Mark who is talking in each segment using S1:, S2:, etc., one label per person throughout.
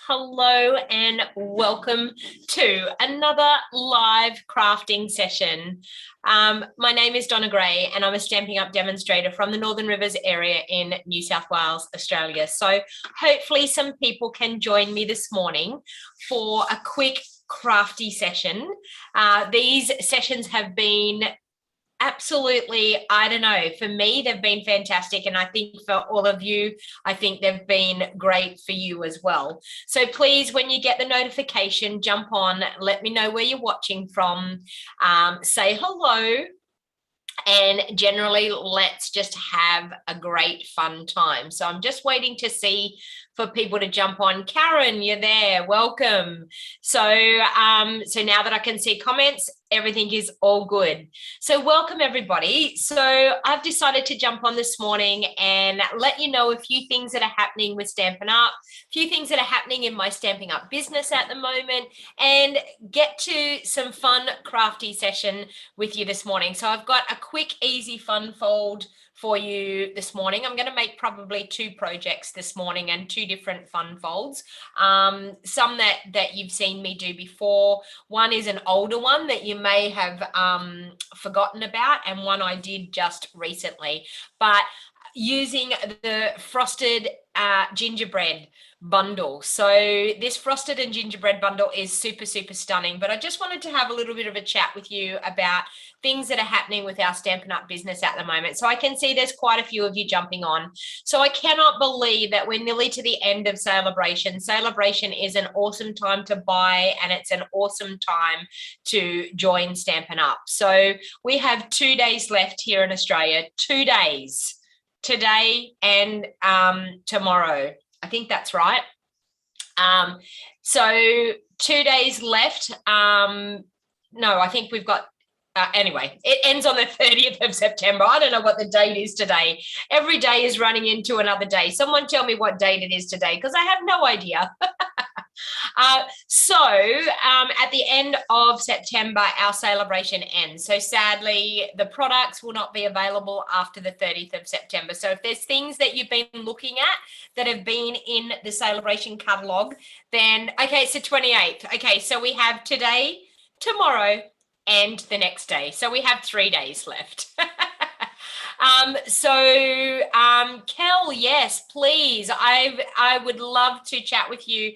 S1: Hello and welcome to another live crafting session. My name is Donna Gray and I'm a Stampin' Up demonstrator from the Northern Rivers area in New South Wales, Australia. So hopefully some people can join me this morning for a quick crafty session. These sessions have been absolutely, I don't know, for me, they've been fantastic. And I think for all of you, I think they've been great for you as well. So please, when you get the notification, jump on, let me know where you're watching from, say hello. And generally, let's just have a great fun time. So I'm just waiting to see for people to jump on. Karen, you're there. Welcome. So now that I can see comments, everything is all good. So welcome, everybody. So I've decided to jump on this morning and let you know a few things that are happening with Stampin' Up, a few things that are happening in my Stampin' Up business at the moment, and get to some fun, crafty session with you this morning. So I've got a quick, easy, fun fold for you this morning. I'm going to make probably 2 projects this morning and 2 different fun folds. Some that you've seen me do before. One is an older one that you may have forgotten about, and one I did just recently. But using the frosted gingerbread bundle. So this frosted and gingerbread bundle is super, super stunning. But I just wanted to have a little bit of a chat with you about things that are happening with our Stampin' Up business at the moment. So I can see there's quite a few of you jumping on. So I cannot believe that we're nearly to the end of Celebration. Celebration is an awesome time to buy, and it's an awesome time to join Stampin' Up. So we have 2 days left here in Australia, 2 days, today and tomorrow. I think that's right. So 2 days left. No, I think we've got, anyway, it ends on the 30th of September. I don't know what the date is today. Every day is running into another day. Someone tell me what date it is today, because I have no idea. At the end of September, our celebration ends. So sadly, the products will not be available after the 30th of September. So if there's things that you've been looking at that have been in the celebration catalogue, then, okay, it's the 28th. Okay, so we have today, tomorrow, and the next day. So we have 3 days left. Kel, yes, please. I would love to chat with you.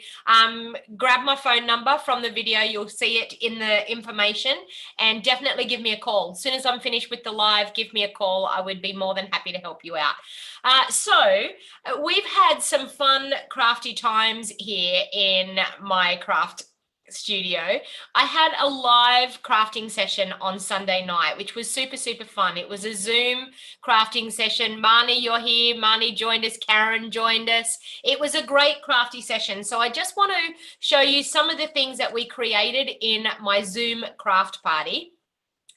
S1: Grab my phone number from the video. You'll see it in the information, and definitely give me a call. As soon as I'm finished with the live, give me a call. I would be more than happy to help you out. We've had some fun crafty times here in my craft studio. I had a live crafting session on Sunday night, which was super, super fun. It was a Zoom crafting session. Marnie, you're here. Marnie joined us. Karen joined us. It was a great crafty session. So I just want to show you some of the things that we created in my Zoom craft party.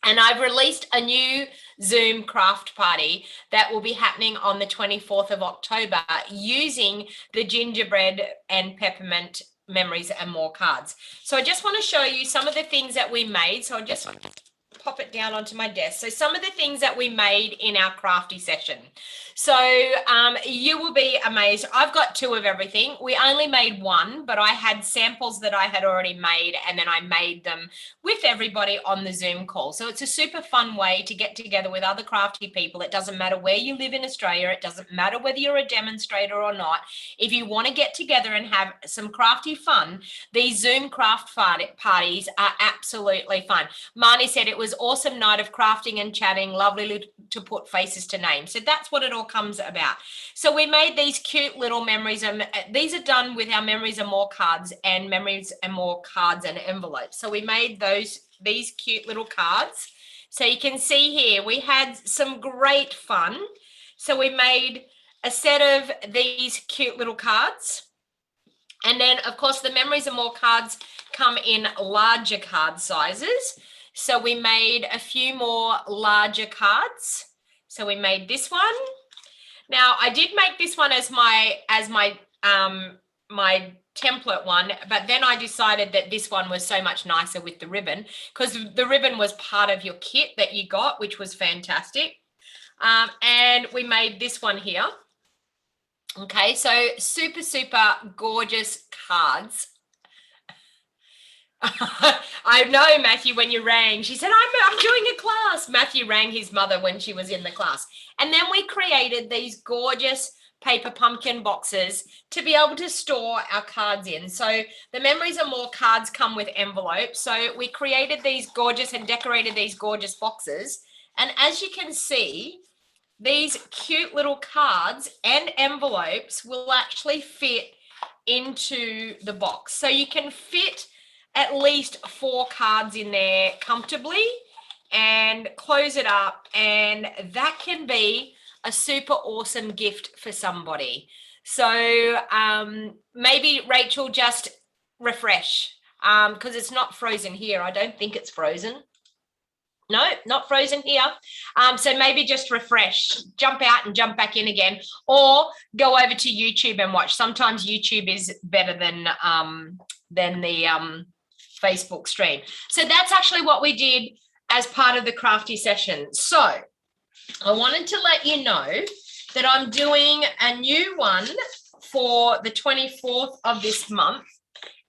S1: And I've released a new Zoom craft party that will be happening on the 24th of October using the gingerbread and peppermint memories and more cards. So I just want to show you some of the things that we made. So I'll just pop it down onto my desk. So some of the things that we made in our crafty session. So you will be amazed. I've got 2 of everything. We only made 1, but I had samples that I had already made, and then I made them with everybody on the Zoom call. So it's a super fun way to get together with other crafty people. It doesn't matter where you live in Australia. It doesn't matter whether you're a demonstrator or not. If you want to get together and have some crafty fun, these Zoom craft parties are absolutely fun. Marnie said it was awesome night of crafting and chatting. Lovely to put faces to names. So that's what it all comes about. So we made these cute little memories, and these are done with our memories and more cards and memories and more cards and envelopes. So we made these cute little cards. So you can see here we had some great fun. So we made a set of these cute little cards, and then of course the memories and more cards come in larger card sizes. So we made a few more larger cards. So we made this one. Now I did make this one as my template one, but then I decided that this one was so much nicer with the ribbon, because the ribbon was part of your kit that you got, which was fantastic. And we made this one here. Okay, so super, super gorgeous cards. I know, Matthew, when you rang, she said, I'm doing a class. Matthew rang his mother when she was in the class. And then we created these gorgeous paper pumpkin boxes to be able to store our cards in. So the Memories and More cards come with envelopes. So we created these gorgeous and decorated these gorgeous boxes. And as you can see, these cute little cards and envelopes will actually fit into the box. So you can fit at least 4 cards in there comfortably and close it up, and that can be a super awesome gift for somebody. So maybe Rachel, just refresh because it's not frozen here. I don't think it's frozen. No, not frozen here. So maybe just refresh, jump out and jump back in again, or go over to YouTube and watch. Sometimes YouTube is better than the Facebook stream. So that's actually what we did as part of the crafty session. So I wanted to let you know that I'm doing a new one for the 24th of this month,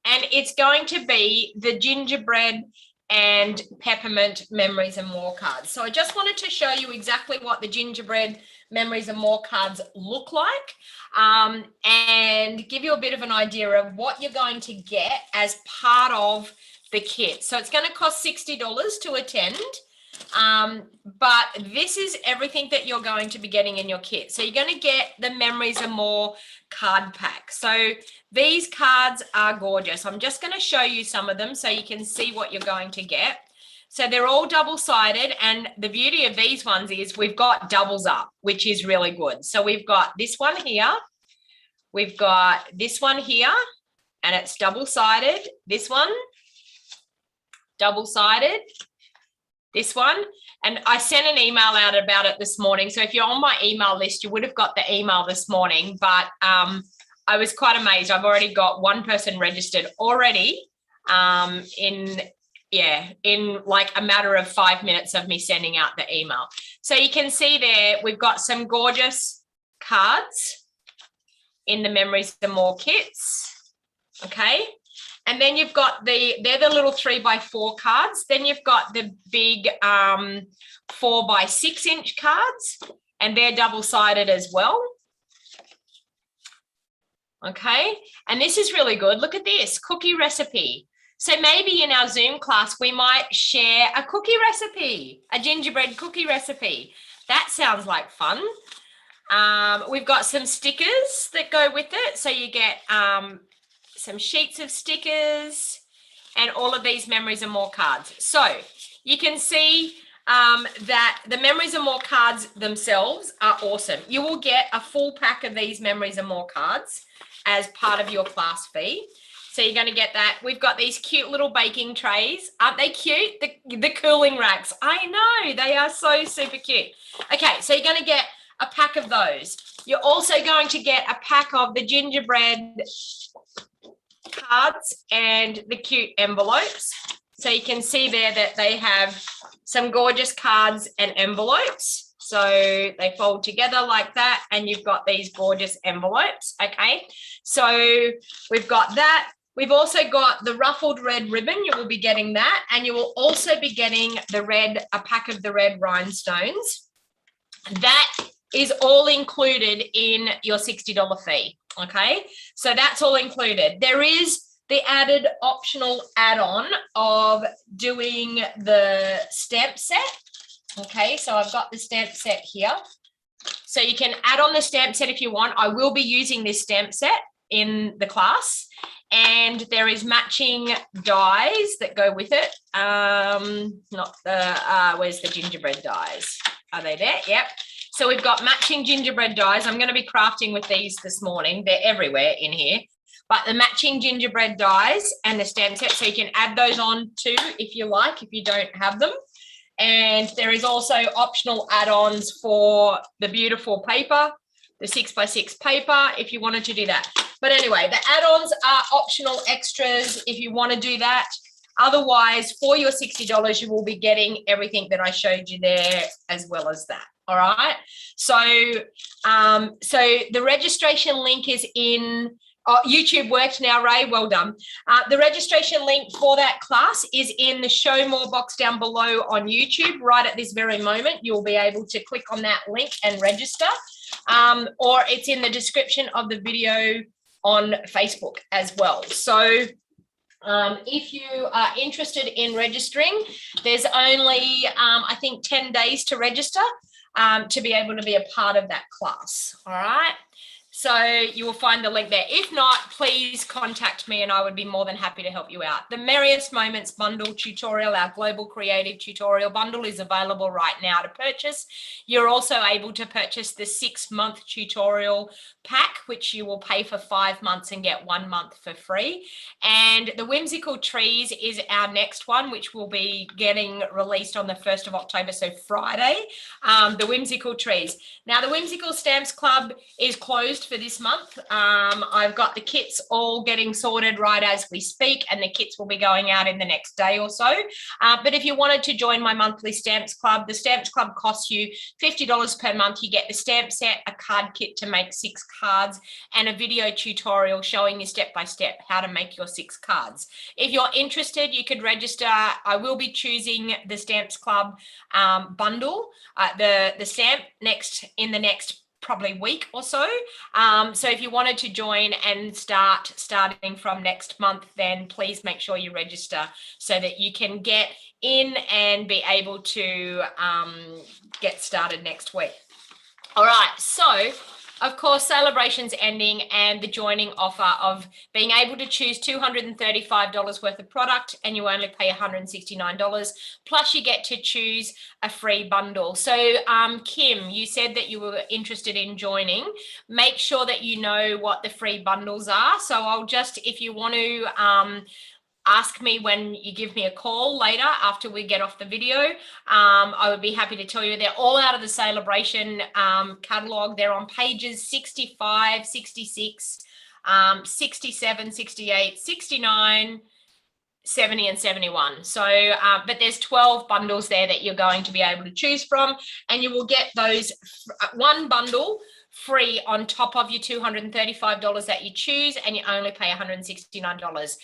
S1: and it's going to be the Gingerbread and Peppermint Memories and More cards. So I just wanted to show you exactly what the Gingerbread Memories and More cards look like, and give you a bit of an idea of what you're going to get as part of the kit. So it's going to cost $60 to attend, but this is everything that you're going to be getting in your kit. So you're going to get the Memories and More card pack. So these cards are gorgeous. I'm just going to show you some of them so you can see what you're going to get. So they're all double-sided, and the beauty of these ones is we've got doubles up, which is really good. So we've got this one here, we've got this one here, and it's double-sided. This one, double-sided. This one, and I sent an email out about it this morning. So if you're on my email list, you would have got the email this morning, but I was quite amazed. I've already got one person registered already in like a matter of 5 minutes of me sending out the email. So you can see there, we've got some gorgeous cards in the Memories and More kits, okay? And then you've got they're the little 3x4 cards. Then you've got the big 4x6 inch cards, and they're double-sided as well. Okay, and this is really good. Look at this, cookie recipe. So maybe in our Zoom class, we might share a cookie recipe, a gingerbread cookie recipe. That sounds like fun. We've got some stickers that go with it. So you get some sheets of stickers and all of these Memories and More cards. So you can see that the Memories and More cards themselves are awesome. You will get a full pack of these Memories and More cards as part of your class fee. So you're going to get that. We've got these cute little baking trays. Aren't they cute? The cooling racks. I know, they are so super cute. Okay, so you're going to get a pack of those. You're also going to get a pack of the gingerbread cards and the cute envelopes. So you can see there that they have some gorgeous cards and envelopes. So they fold together like that, and you've got these gorgeous envelopes. Okay, so we've got that. We've also got the ruffled red ribbon. You will be getting that, and you will also be getting a pack of the red rhinestones. That is all included in your $60 fee. Okay, so that's all included. There is the added optional add-on of doing the stamp set. Okay, so I've got the stamp set here. So you can add on the stamp set if you want. I will be using this stamp set in the class, and there is matching dies that go with it. Where's the gingerbread dies? Are they there? Yep. So we've got matching gingerbread dies. I'm going to be crafting with these this morning. They're everywhere in here. But the matching gingerbread dies and the stamp set, so you can add those on too if you like, if you don't have them. And there is also optional add-ons for the beautiful paper, the 6x6 paper, if you wanted to do that. But anyway, the add-ons are optional extras if you want to do that. Otherwise, for your $60, you will be getting everything that I showed you there as well as that. All right. So, so the registration link is in. Oh, YouTube worked now, Ray. Well done. The registration link for that class is in the show more box down below on YouTube. Right at this very moment, you'll be able to click on that link and register, or it's in the description of the video on Facebook as well. So if you are interested in registering, there's only, I think, 10 days to register to be able to be a part of that class. All right. So you will find the link there. If not, please contact me and I would be more than happy to help you out. The Merriest Moments bundle tutorial, our global creative tutorial bundle, is available right now to purchase. You're also able to purchase the 6-month tutorial pack, which you will pay for 5 months and get 1 month for free. And the Whimsical Trees is our next one, which will be getting released on the 1st of October, so Friday. The Whimsical Trees. Now, the Whimsical Stamps Club is closed for this month. I've got the kits all getting sorted right as we speak, and the kits will be going out in the next day or so. But if you wanted to join my monthly Stamps Club, the Stamps Club costs you $50 per month. You get the stamp set, a card kit to make 6 cards, and a video tutorial showing you step by step how to make your 6 cards. If you're interested, you could register. I will be choosing the Stamps Club bundle, the stamp in the next probably week or so. So if you wanted to join and starting from next month, then please make sure you register so that you can get in and be able to get started next week. All right, so of course, celebration's ending, and the joining offer of being able to choose $235 worth of product, and you only pay $169, plus you get to choose a free bundle. So Kim, you said that you were interested in joining. Make sure that you know what the free bundles are. So I'll just, if you want to ask me when you give me a call later after we get off the video. I would be happy to tell you they're all out of the celebration catalog. They're on pages 65, 66, 67, 68, 69, 70 and 71. So, but there's 12 bundles there that you're going to be able to choose from, and you will get those one bundle free on top of your $235 that you choose, and you only pay $169.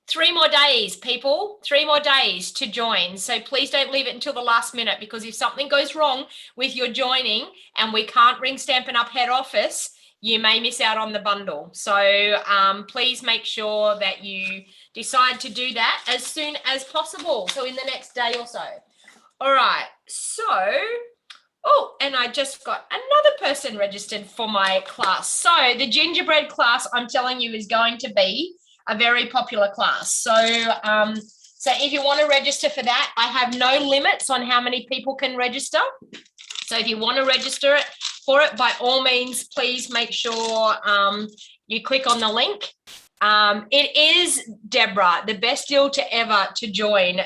S1: 3 more days, people, 3 more days to join. So please don't leave it until the last minute, because if something goes wrong with your joining and we can't ring Stampin' Up head office, you may miss out on the bundle. So please make sure that you decide to do that as soon as possible. So in the next day or so. All right, so, oh, and I just got another person registered for my class. So the Gingerbread class, I'm telling you, is going to be a very popular class. So, so if you want to register for that, I have no limits on how many people can register. So if you want to register for it, by all means, please make sure you click on the link. It is, Deborah, the best deal to join.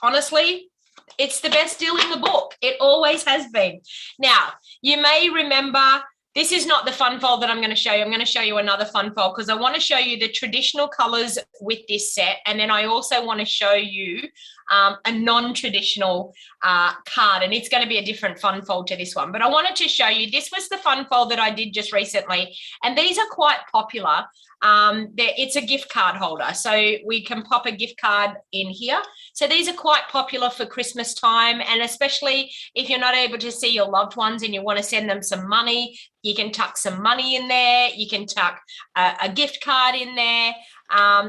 S1: Honestly, it's the best deal in the book. It always has been. Now, you may remember, this is not the fun fold that I'm going to show you. I'm going to show you another fun fold because I want to show you the traditional colors with this set. And then I also want to show you a non-traditional card, and it's going to be a different fun fold to this one. But I wanted to show you, this was the fun fold that I did just recently. And these are quite popular. It's a gift card holder. So we can pop a gift card in here. So these are quite popular for Christmas time. And especially if you're not able to see your loved ones and you want to send them some money, you can tuck some money in there. You can tuck a gift card in there.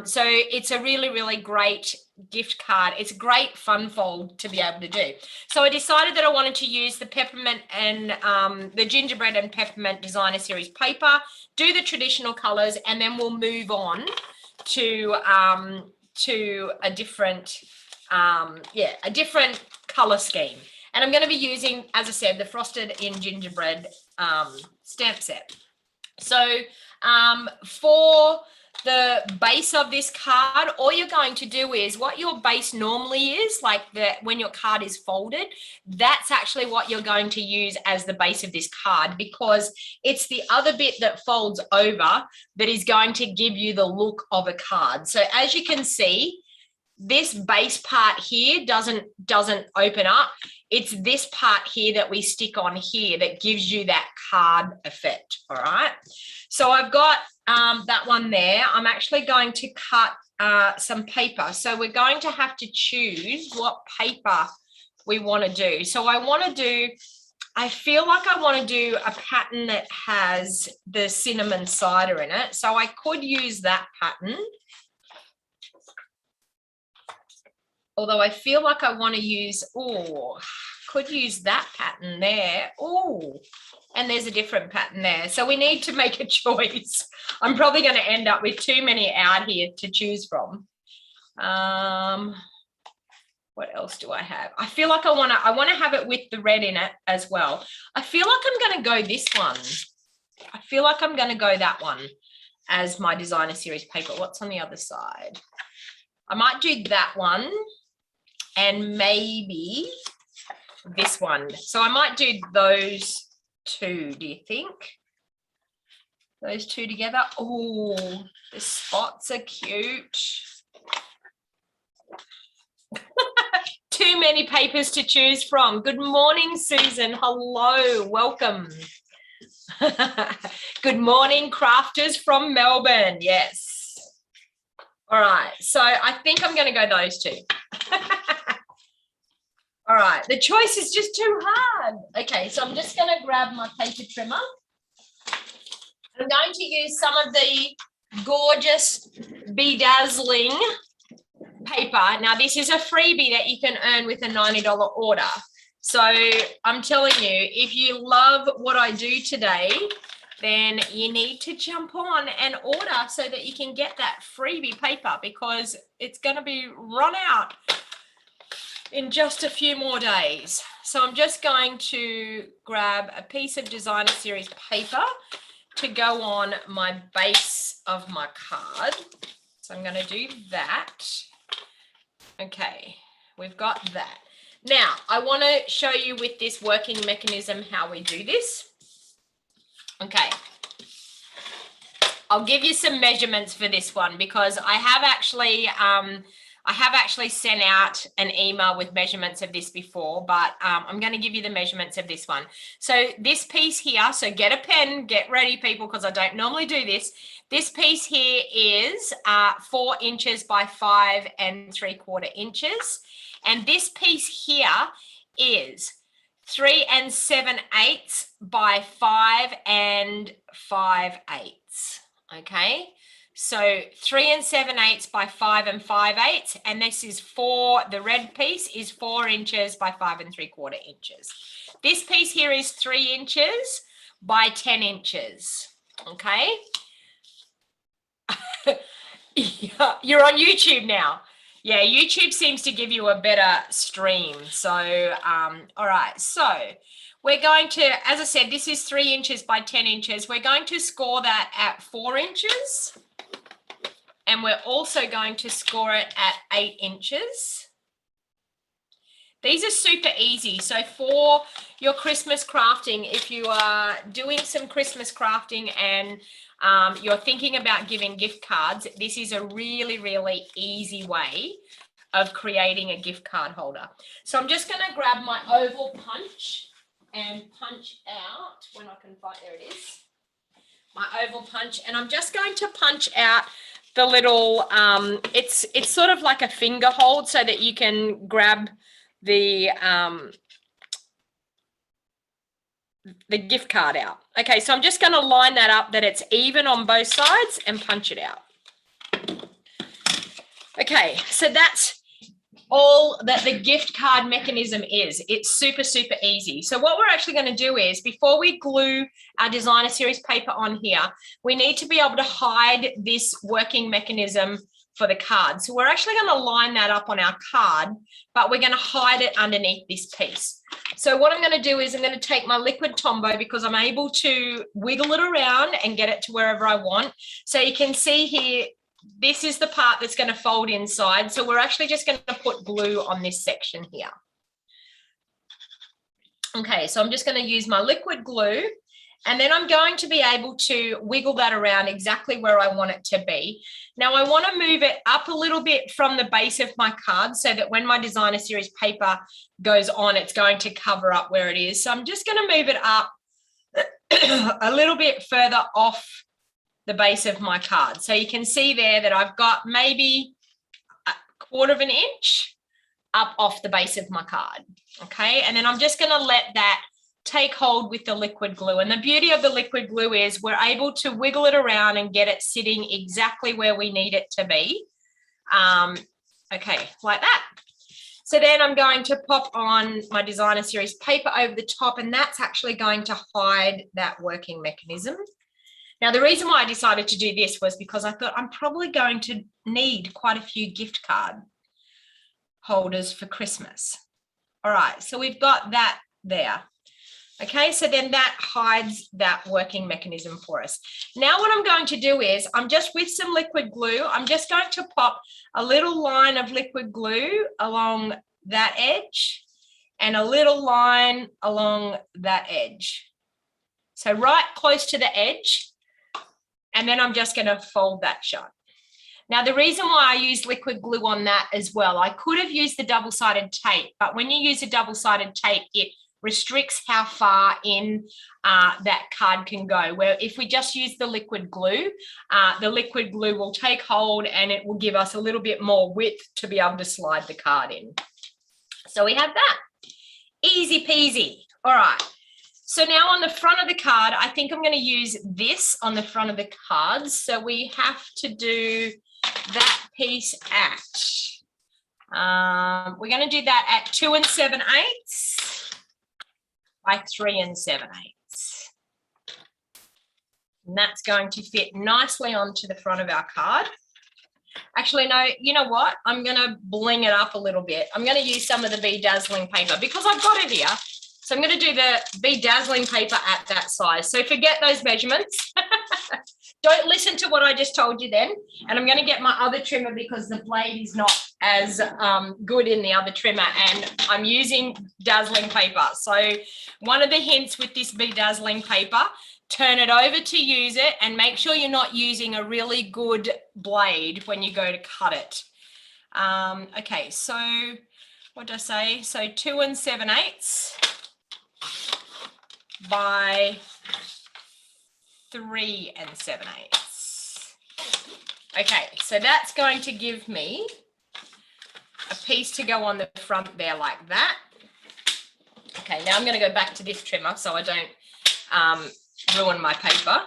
S1: So it's a really, really great gift card. It's a great fun fold to be able to do. So I decided that I wanted to use the peppermint and the gingerbread and peppermint designer series paper, do the traditional colors, and then we'll move on to a different a different color scheme. And I'm going to be using, as I said, the frosted in gingerbread stamp set. So for the base of this card, all you're going to do is what your base normally is, like when your card is folded, that's actually what you're going to use as the base of this card, because it's the other bit that folds over that is going to give you the look of a card. So as you can see, this base part here doesn't open up. It's this part here that we stick on here that gives you that card effect. All right. So I've got that one there. I'm actually going to cut some paper. So we're going to have to choose what paper we want to do. So I feel like I want to do a pattern that has the cinnamon cider in it. So I could use that pattern. Although I feel like I want to use, could use that pattern there. And there's a different pattern there. So we need to make a choice. I'm probably going to end up with too many out here to choose from. What else do I have? I feel like I want to have it with the red in it as well. I feel like I'm going to go this one. I feel like I'm going to go that one as my designer series paper. What's on the other side? I might do that one and maybe this one. So I might do those two, do you think? Those two together. Oh, the spots are cute. Too many papers to choose from. Good morning, Susan. Hello, welcome. Good morning, crafters from Melbourne. Yes. All right, so I think I'm going to go those two. All right, the choice is just too hard. Okay, so I'm just going to grab my paper trimmer. I'm going to use some of the gorgeous bedazzling paper. Now, this is a freebie that you can earn with a $90 order. So I'm telling you, if you love what I do today, then you need to jump on and order so that you can get that freebie paper, because it's going to be run out in just a few more days. So I'm just going to grab a piece of designer series paper to go on my base of my card. So I'm going to do that. Okay, we've got that. Now, I want to show you with this working mechanism how we do this. Okay, I'll give you some measurements for this one, because I have actually sent out an email with measurements of this before, but I'm going to give you the measurements of this one. So this piece here, so get a pen, get ready, people, because I don't normally do this. This piece here is 4 inches by 5 3/4 inches. And this piece here is 3 7/8 by 5 5/8. Okay. So 3 7/8 by 5 5/8. And this is the red piece is 4 inches by 5 3/4 inches. This piece here is 3 inches by 10 inches. Okay. You're on YouTube now. Yeah, YouTube seems to give you a better stream. So, all right. So we're going to, as I said, this is 3 inches by 10 inches. We're going to score that at 4 inches. And we're also going to score it at 8 inches. These are super easy. So for your Christmas crafting, if you are doing some Christmas crafting and you're thinking about giving gift cards, this is a really, really easy way of creating a gift card holder. So I'm just going to grab my oval punch and punch out when I can find, there it is, my oval punch. And I'm just going to punch out the little, it's sort of like a finger hold so that you can grab the gift card out. Okay, so I'm just going to line that up that it's even on both sides and punch it out. Okay, so that's all that the gift card mechanism is. It's super, super easy. So what we're actually going to do is, before we glue our designer series paper on here, we need to be able to hide this working mechanism for the card. So we're actually going to line that up on our card, but we're going to hide it underneath this piece. So what I'm going to do is I'm going to take my liquid Tombow, because I'm able to wiggle it around and get it to wherever I want. So you can see here, this is the part that's going to fold inside. So we're actually just going to put glue on this section here. Okay, so I'm just going to use my liquid glue And then I'm going to be able to wiggle that around exactly where I want it to be. Now I want to move it up a little bit from the base of my card so that when my designer series paper goes on, it's going to cover up where it is. So I'm just going to move it up a little bit further off the base of my card. So you can see there that I've got maybe a 1/4 of an inch up off the base of my card. Okay, and then I'm just going to let that take hold with the liquid glue. And the beauty of the liquid glue is we're able to wiggle it around and get it sitting exactly where we need it to be. Okay, like that. So then I'm going to pop on my designer series paper over the top, and that's actually going to hide that working mechanism. Now, the reason why I decided to do this was because I thought I'm probably going to need quite a few gift card holders for Christmas. All right, so we've got that there. Okay, so then that hides that working mechanism for us. Now what I'm going to do is I'm just with some liquid glue, I'm just going to pop a little line of liquid glue along that edge and a little line along that edge. So right close to the edge, and then I'm just going to fold that shut. Now, the reason why I use liquid glue on that as well, I could have used the double-sided tape, but when you use a double-sided tape, it restricts how far in that card can go. Where if we just use the liquid glue will take hold and it will give us a little bit more width to be able to slide the card in. So we have that. Easy peasy. All right. So now on the front of the card, I think I'm going to use this on the front of the cards. So we have to do that piece at, we're going to do that at 2 7/8 by 3 7/8. And that's going to fit nicely onto the front of our card. Actually, no, you know what? I'm going to bling it up a little bit. I'm going to use some of the bedazzling paper because I've got it here. So I'm going to do the bedazzling paper at that size. So forget those measurements. Don't listen to what I just told you then. And I'm going to get my other trimmer because the blade is not as good in the other trimmer, and I'm using dazzling paper. So one of the hints with this bedazzling paper, turn it over to use it and make sure you're not using a really good blade when you go to cut it. Okay, so what did I say? So 2 7/8 by 3 7/8. Okay, so that's going to give me a piece to go on the front there like that. Okay, now I'm going to go back to this trimmer so I don't ruin my paper.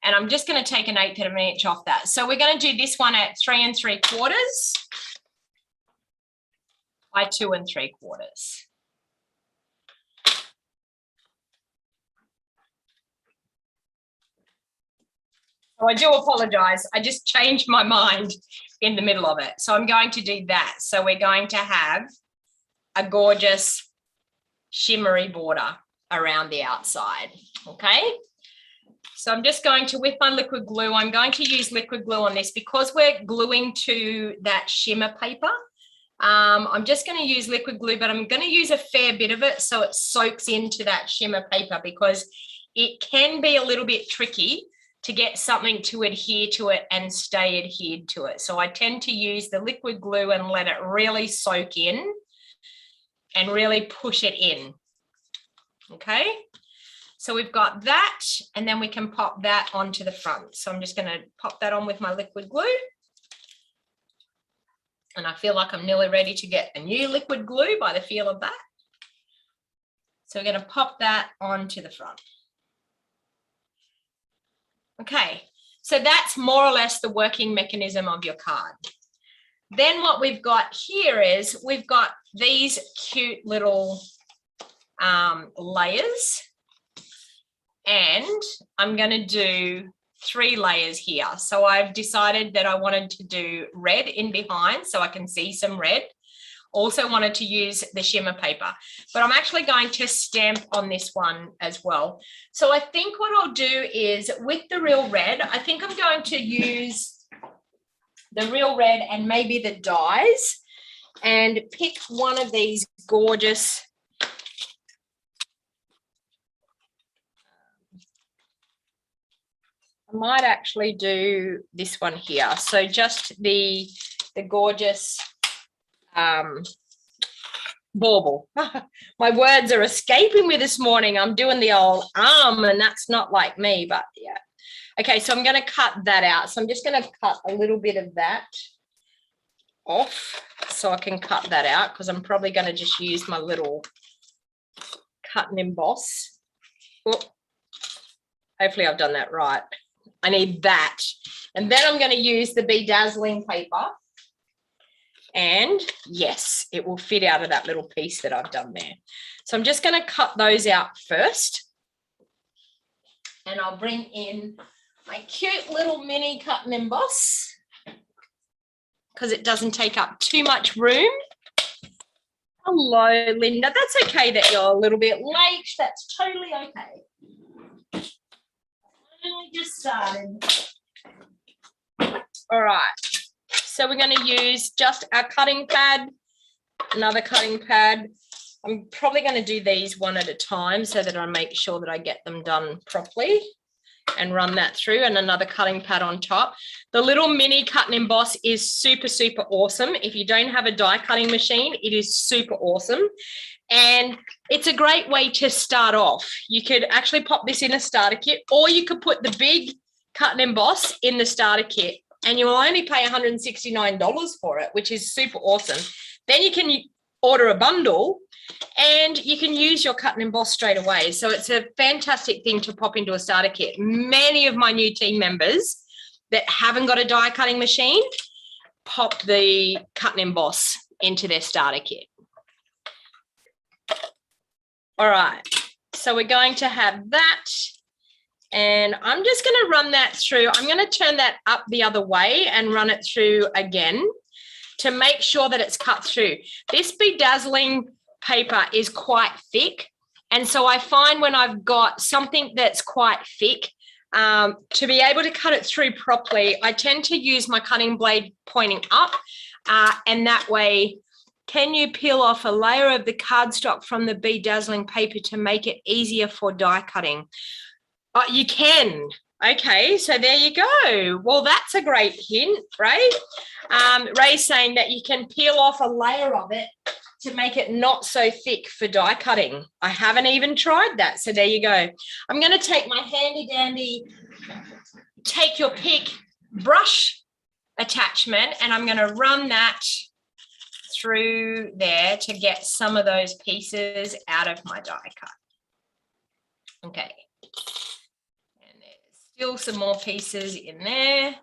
S1: And I'm just going to take 1/8 of an inch off that. So we're going to do this one at 3 3/4 by 2 3/4. So I do apologize. I just changed my mind in the middle of it. So I'm going to do that. So we're going to have a gorgeous shimmery border around the outside. Okay. So I'm just going to, with my liquid glue, I'm going to use liquid glue on this because we're gluing to that shimmer paper. I'm just going to use liquid glue, but I'm going to use a fair bit of it so it soaks into that shimmer paper because it can be a little bit tricky to get something to adhere to it and stay adhered to it. So I tend to use the liquid glue and let it really soak in and really push it in. Okay, so we've got that, and then we can pop that onto the front. So I'm just going to pop that on with my liquid glue. And I feel like I'm nearly ready to get a new liquid glue by the feel of that. So we're going to pop that onto the front. Okay, so that's more or less the working mechanism of your card. Then what we've got here is we've got these cute little layers, and I'm going to do 3 layers here. So I've decided that I wanted to do red in behind so I can see some red. Also wanted to use the shimmer paper, but I'm actually going to stamp on this one as well. So I think what I'll do is with the real red, I think I'm going to use the real red and maybe the dyes and pick one of these gorgeous I might actually do this one here. So just the gorgeous bauble. My words are escaping me this morning. I'm doing the old and that's not like me, but yeah. Okay, so I'm going to cut that out. So I'm just going to cut a little bit of that off so I can cut that out, because I'm probably going to just use my little cut and emboss. Oh, hopefully I've done that right. I need that. And then I'm going to use the bedazzling paper. And yes, it will fit out of that little piece that I've done there. So I'm just going to cut those out first. And I'll bring in my cute little mini cut and emboss, because it doesn't take up too much room. Hello, Linda. That's okay that you're a little bit late. That's totally okay. I just started. All right. So we're going to use just our cutting pad, another cutting pad. I'm probably going to do these one at a time so that I make sure that I get them done properly, and run that through, and another cutting pad on top. The little mini cut and emboss is super, super awesome. If you don't have a die cutting machine, it is super awesome. And it's a great way to start off. You could actually pop this in a starter kit, or you could put the big cut and emboss in the starter kit, and you will only pay $169 for it, which is super awesome. Then you can order a bundle and you can use your cut and emboss straight away. So it's a fantastic thing to pop into a starter kit. Many of my new team members that haven't got a die cutting machine pop the cut and emboss into their starter kit. All right, so we're going to have that, and I'm just going to run that through. I'm going to turn that up the other way and run it through again to make sure that it's cut through. This bedazzling paper is quite thick, and so I find when I've got something that's quite thick, to be able to cut it through properly, I tend to use my cutting blade pointing up, and that way. Can you peel off a layer of the cardstock from the bedazzling paper to make it easier for die cutting? You can. Okay, so there you go. Well, that's a great hint, Ray. Ray's saying that you can peel off a layer of it to make it not so thick for die cutting. I haven't even tried that, so there you go. I'm going to take my handy dandy, take your pick brush attachment, and I'm going to run that through there to get some of those pieces out of my die cut. Okay. And there's still some more pieces in there.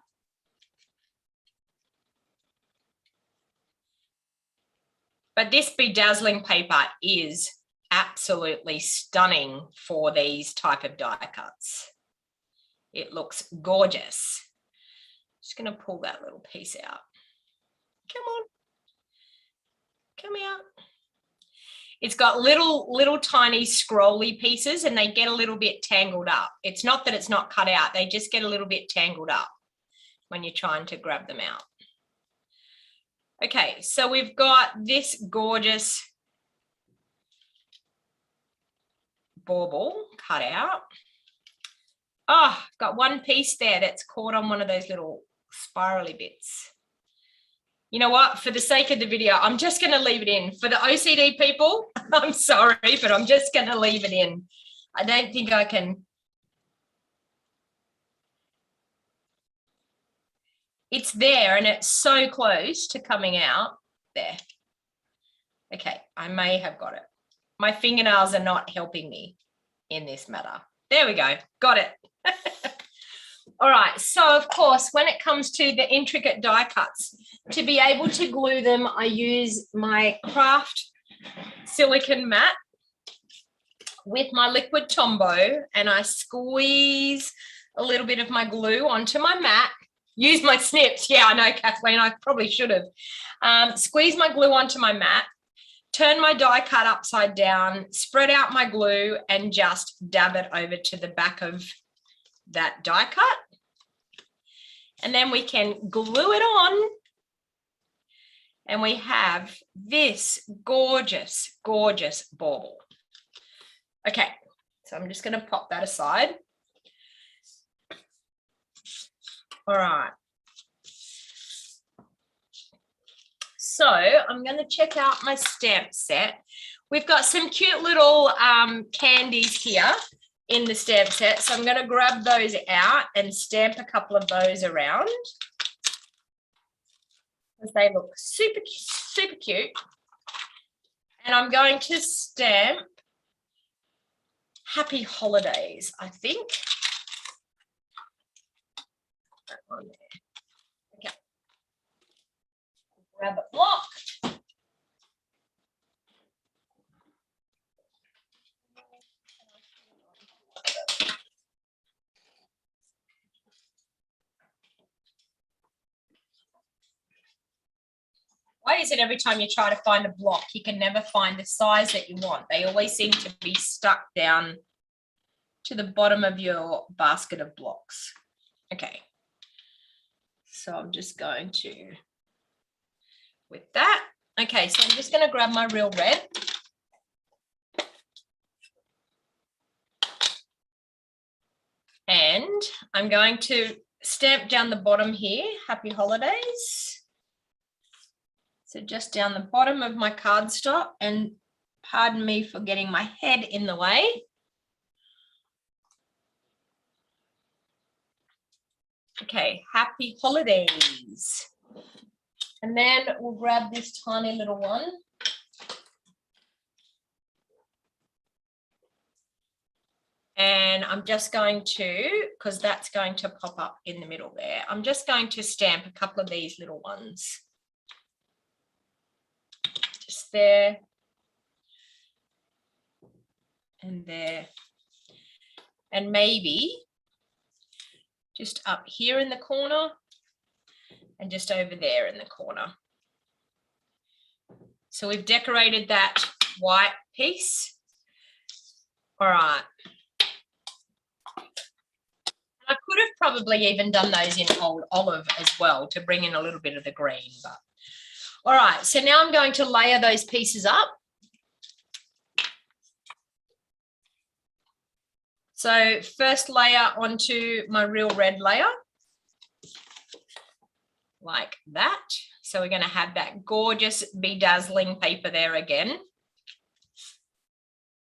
S1: But this bedazzling paper is absolutely stunning for these type of die cuts. It looks gorgeous. Just going to pull that little piece out. Come on. Come out. It's got little tiny scrolly pieces, and they get a little bit tangled up. It's not that it's not cut out. They just get a little bit tangled up when you're trying to grab them out. Okay, so we've got this gorgeous bauble cut out. Oh, got one piece there that's caught on one of those little spirally bits. You know what? For the sake of the video, I'm just going to leave it in. For the OCD people, I'm sorry, but I'm just going to leave it in. I don't think I can. It's there, and it's so close to coming out. There. Okay, I may have got it. My fingernails are not helping me in this matter. There we go. Got it. All right, so of course, when it comes to the intricate die cuts, to be able to glue them, I use my craft silicone mat with my liquid Tombow, and I squeeze a little bit of my glue onto my mat. Use my snips. Yeah, I know, Kathleen, I probably should have. Squeeze my glue onto my mat, turn my die cut upside down, spread out my glue, and just dab it over to the back of that die cut. And then we can glue it on, and we have this gorgeous, gorgeous bauble. Okay, so I'm just going to pop that aside. All right. So I'm going to check out my stamp set. We've got some cute little candies here in the stamp set. So I'm going to grab those out and stamp a couple of those around, because they look super, super cute. And I'm going to stamp Happy Holidays, I think. That one there. Okay. Grab a block. Why is it every time you try to find a block, you can never find the size that you want? They always seem to be stuck down to the bottom of your basket of blocks. Okay. So I'm just going to, with that. Okay, so I'm just going to grab my Real Red. And I'm going to stamp down the bottom here, Happy Holidays. So just down the bottom of my cardstock, and pardon me for getting my head in the way. Okay, Happy Holidays. And then we'll grab this tiny little one. And I'm just going to, because that's going to pop up in the middle there, I'm just going to stamp a couple of these little ones. Just there. And there. And maybe just up here in the corner and just over there in the corner. So we've decorated that white piece. All right. I could have probably even done those in old olive as well to bring in a little bit of the green. But all right, so now I'm going to layer those pieces up. So first layer onto my Real Red layer, like that. So we're going to have that gorgeous bedazzling paper there again.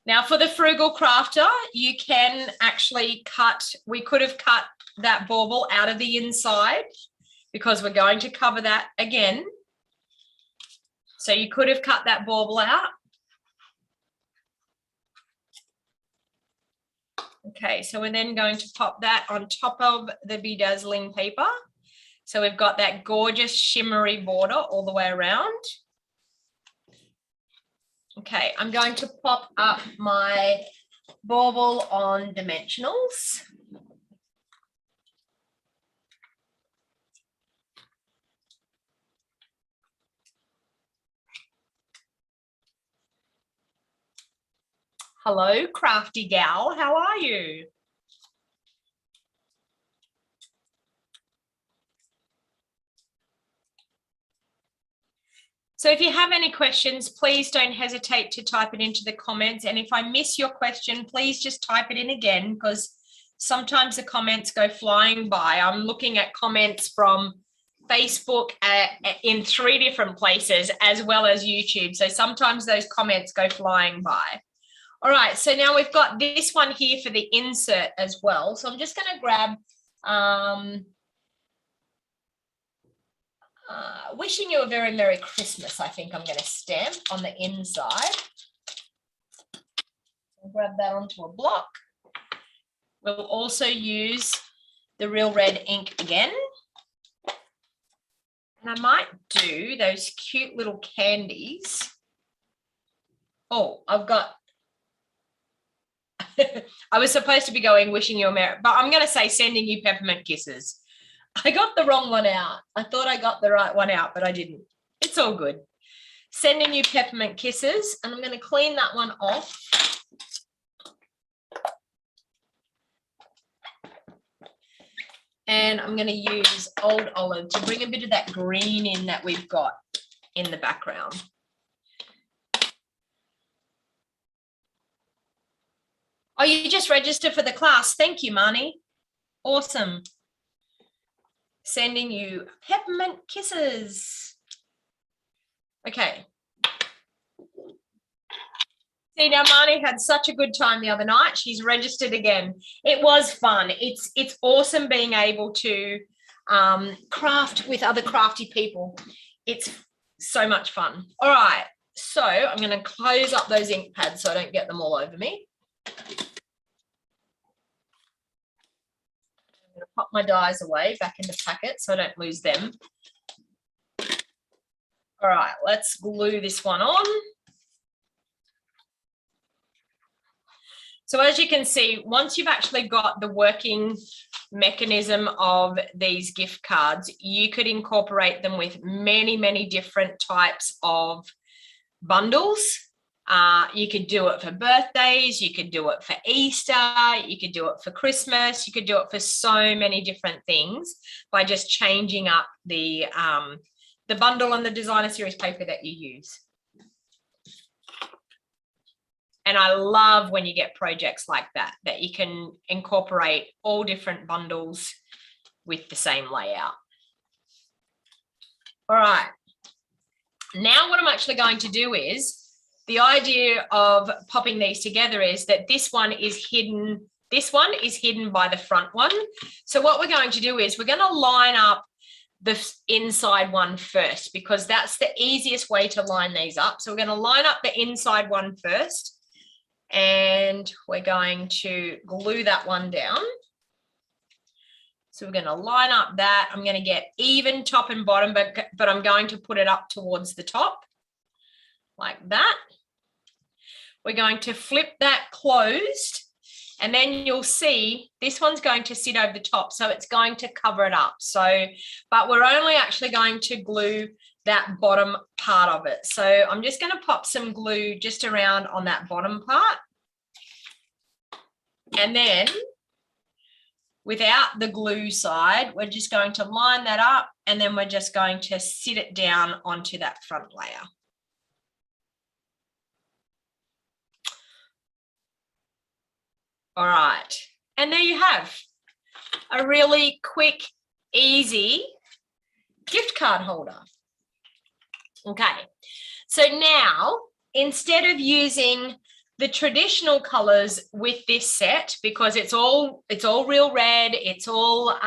S1: Now for the Frugal Crafter, you can actually cut, we could have cut that bauble out of the inside because we're going to cover that again. So you could have cut that bauble out. Okay, so we're then going to pop that on top of the bedazzling paper. So we've got that gorgeous shimmery border all the way around. Okay, I'm going to pop up my bauble on dimensionals. Hello, crafty gal, how are you? So if you have any questions, please don't hesitate to type it into the comments. And if I miss your question, please just type it in again, because sometimes the comments go flying by. I'm looking at comments from Facebook in 3 different places, as well as YouTube. So sometimes those comments go flying by. All right, so now we've got this one here for the insert as well. So I'm just going to grab wishing you a very Merry Christmas, I think I'm going to stamp on the inside. I'll grab that onto a block. We'll also use the Real Red ink again. And I might do those cute little candies. Oh, I've got, I was supposed to be going wishing you a Merry, but I'm going to say sending you peppermint kisses. I got the wrong one out. I thought I got the right one out, but I didn't. It's all good. Sending you peppermint kisses, and I'm going to clean that one off. And I'm going to use Old Olive to bring a bit of that green in that we've got in the background. Oh, you just registered for the class. Thank you, Marnie. Awesome. Sending you peppermint kisses. Okay. See, now Marnie had such a good time the other night. She's registered again. It was fun. It's awesome being able to craft with other crafty people. It's so much fun. All right, so I'm going to close up those ink pads so I don't get them all over me. I'm going to pop my dies away back in the packet so I don't lose them. All right, let's glue this one on. So as you can see, once you've actually got the working mechanism of these gift cards, you could incorporate them with many, many different types of bundles. You could do it for birthdays, you could do it for Easter, you could do it for Christmas, you could do it for so many different things by just changing up the bundle and the designer series paper that you use. And I love when you get projects like that you can incorporate all different bundles with the same layout. All right. Now what I'm actually going to do is, the idea of popping these together is that this one is hidden by the front one. So what we're going to do is we're going to line up the inside one first, because that's the easiest way to line these up. So we're going to line up the inside one first. And we're going to glue that one down. So we're going to line up that. I'm going to get even top and bottom, but I'm going to put it up towards the top like that. We're going to flip that closed, and then you'll see this one's going to sit over the top, so it's going to cover it up. So, but we're only actually going to glue that bottom part of it. So I'm just going to pop some glue just around on that bottom part. And then without the glue side, we're just going to line that up, and then we're just going to sit it down onto that front layer. All right. And there you have a really quick, easy gift card holder. Okay, so now instead of using the traditional colors with this set, because it's all real red, it's all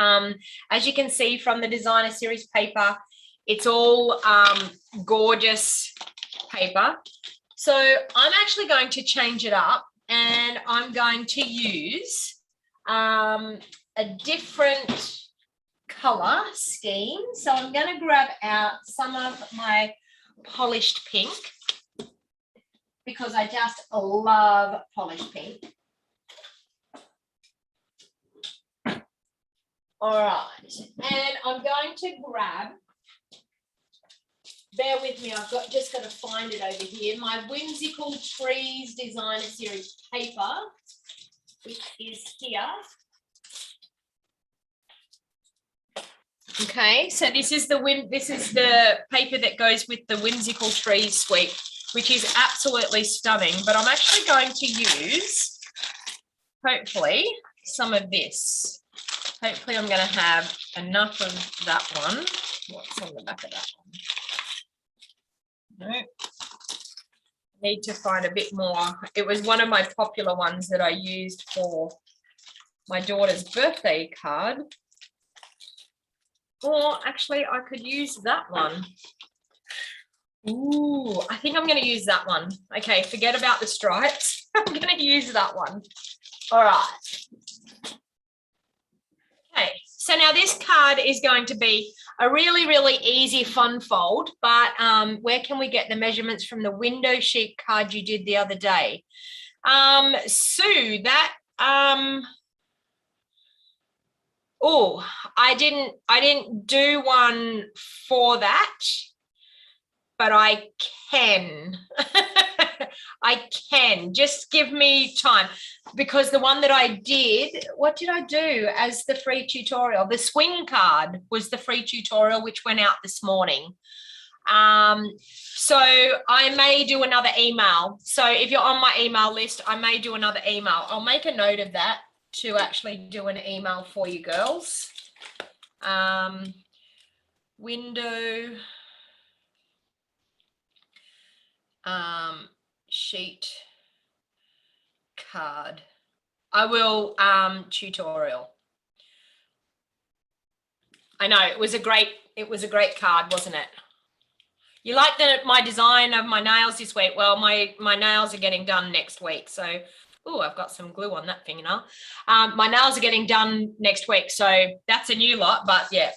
S1: as you can see from the designer series paper, it's all gorgeous paper. So I'm actually going to change it up, and I'm going to use a different color scheme. So I'm going to grab out some of my polished pink, because I just love polished pink. All right, and I'm going to grab, bear with me, I've just got to find it over here, my Whimsical Trees Designer Series paper, which is here. Okay, so this is the paper that goes with the Whimsical Trees suite, which is absolutely stunning. But I'm actually going to use, hopefully, some of this. Hopefully I'm going to have enough of that one. What's on the back of that one? No. Need to find a bit more. It was one of my popular ones that I used for my daughter's birthday card. Or actually, I could use that one. Ooh, I think I'm going to use that one. Okay, forget about the stripes. I'm going to use that one. All right. Okay, so now this card is going to be a really, really easy fun fold, but where can we get the measurements from the window sheet card you did the other day? Sue, that... Oh, I didn't do one for that, but I can. I can. Just give me time, because the one that I did, what did I do as the free tutorial? The swing card was the free tutorial, which went out this morning. So I may do another email. So if you're on my email list, I may do another email. I'll make a note of that, to actually do an email for you girls. Window sheet card. I will tutorial. I know it was a great card, wasn't it? You like my design of my nails this week? Well, my nails are getting done next week. So, oh, I've got some glue on that fingernail. My nails are getting done next week. So that's a new lot, but yeah,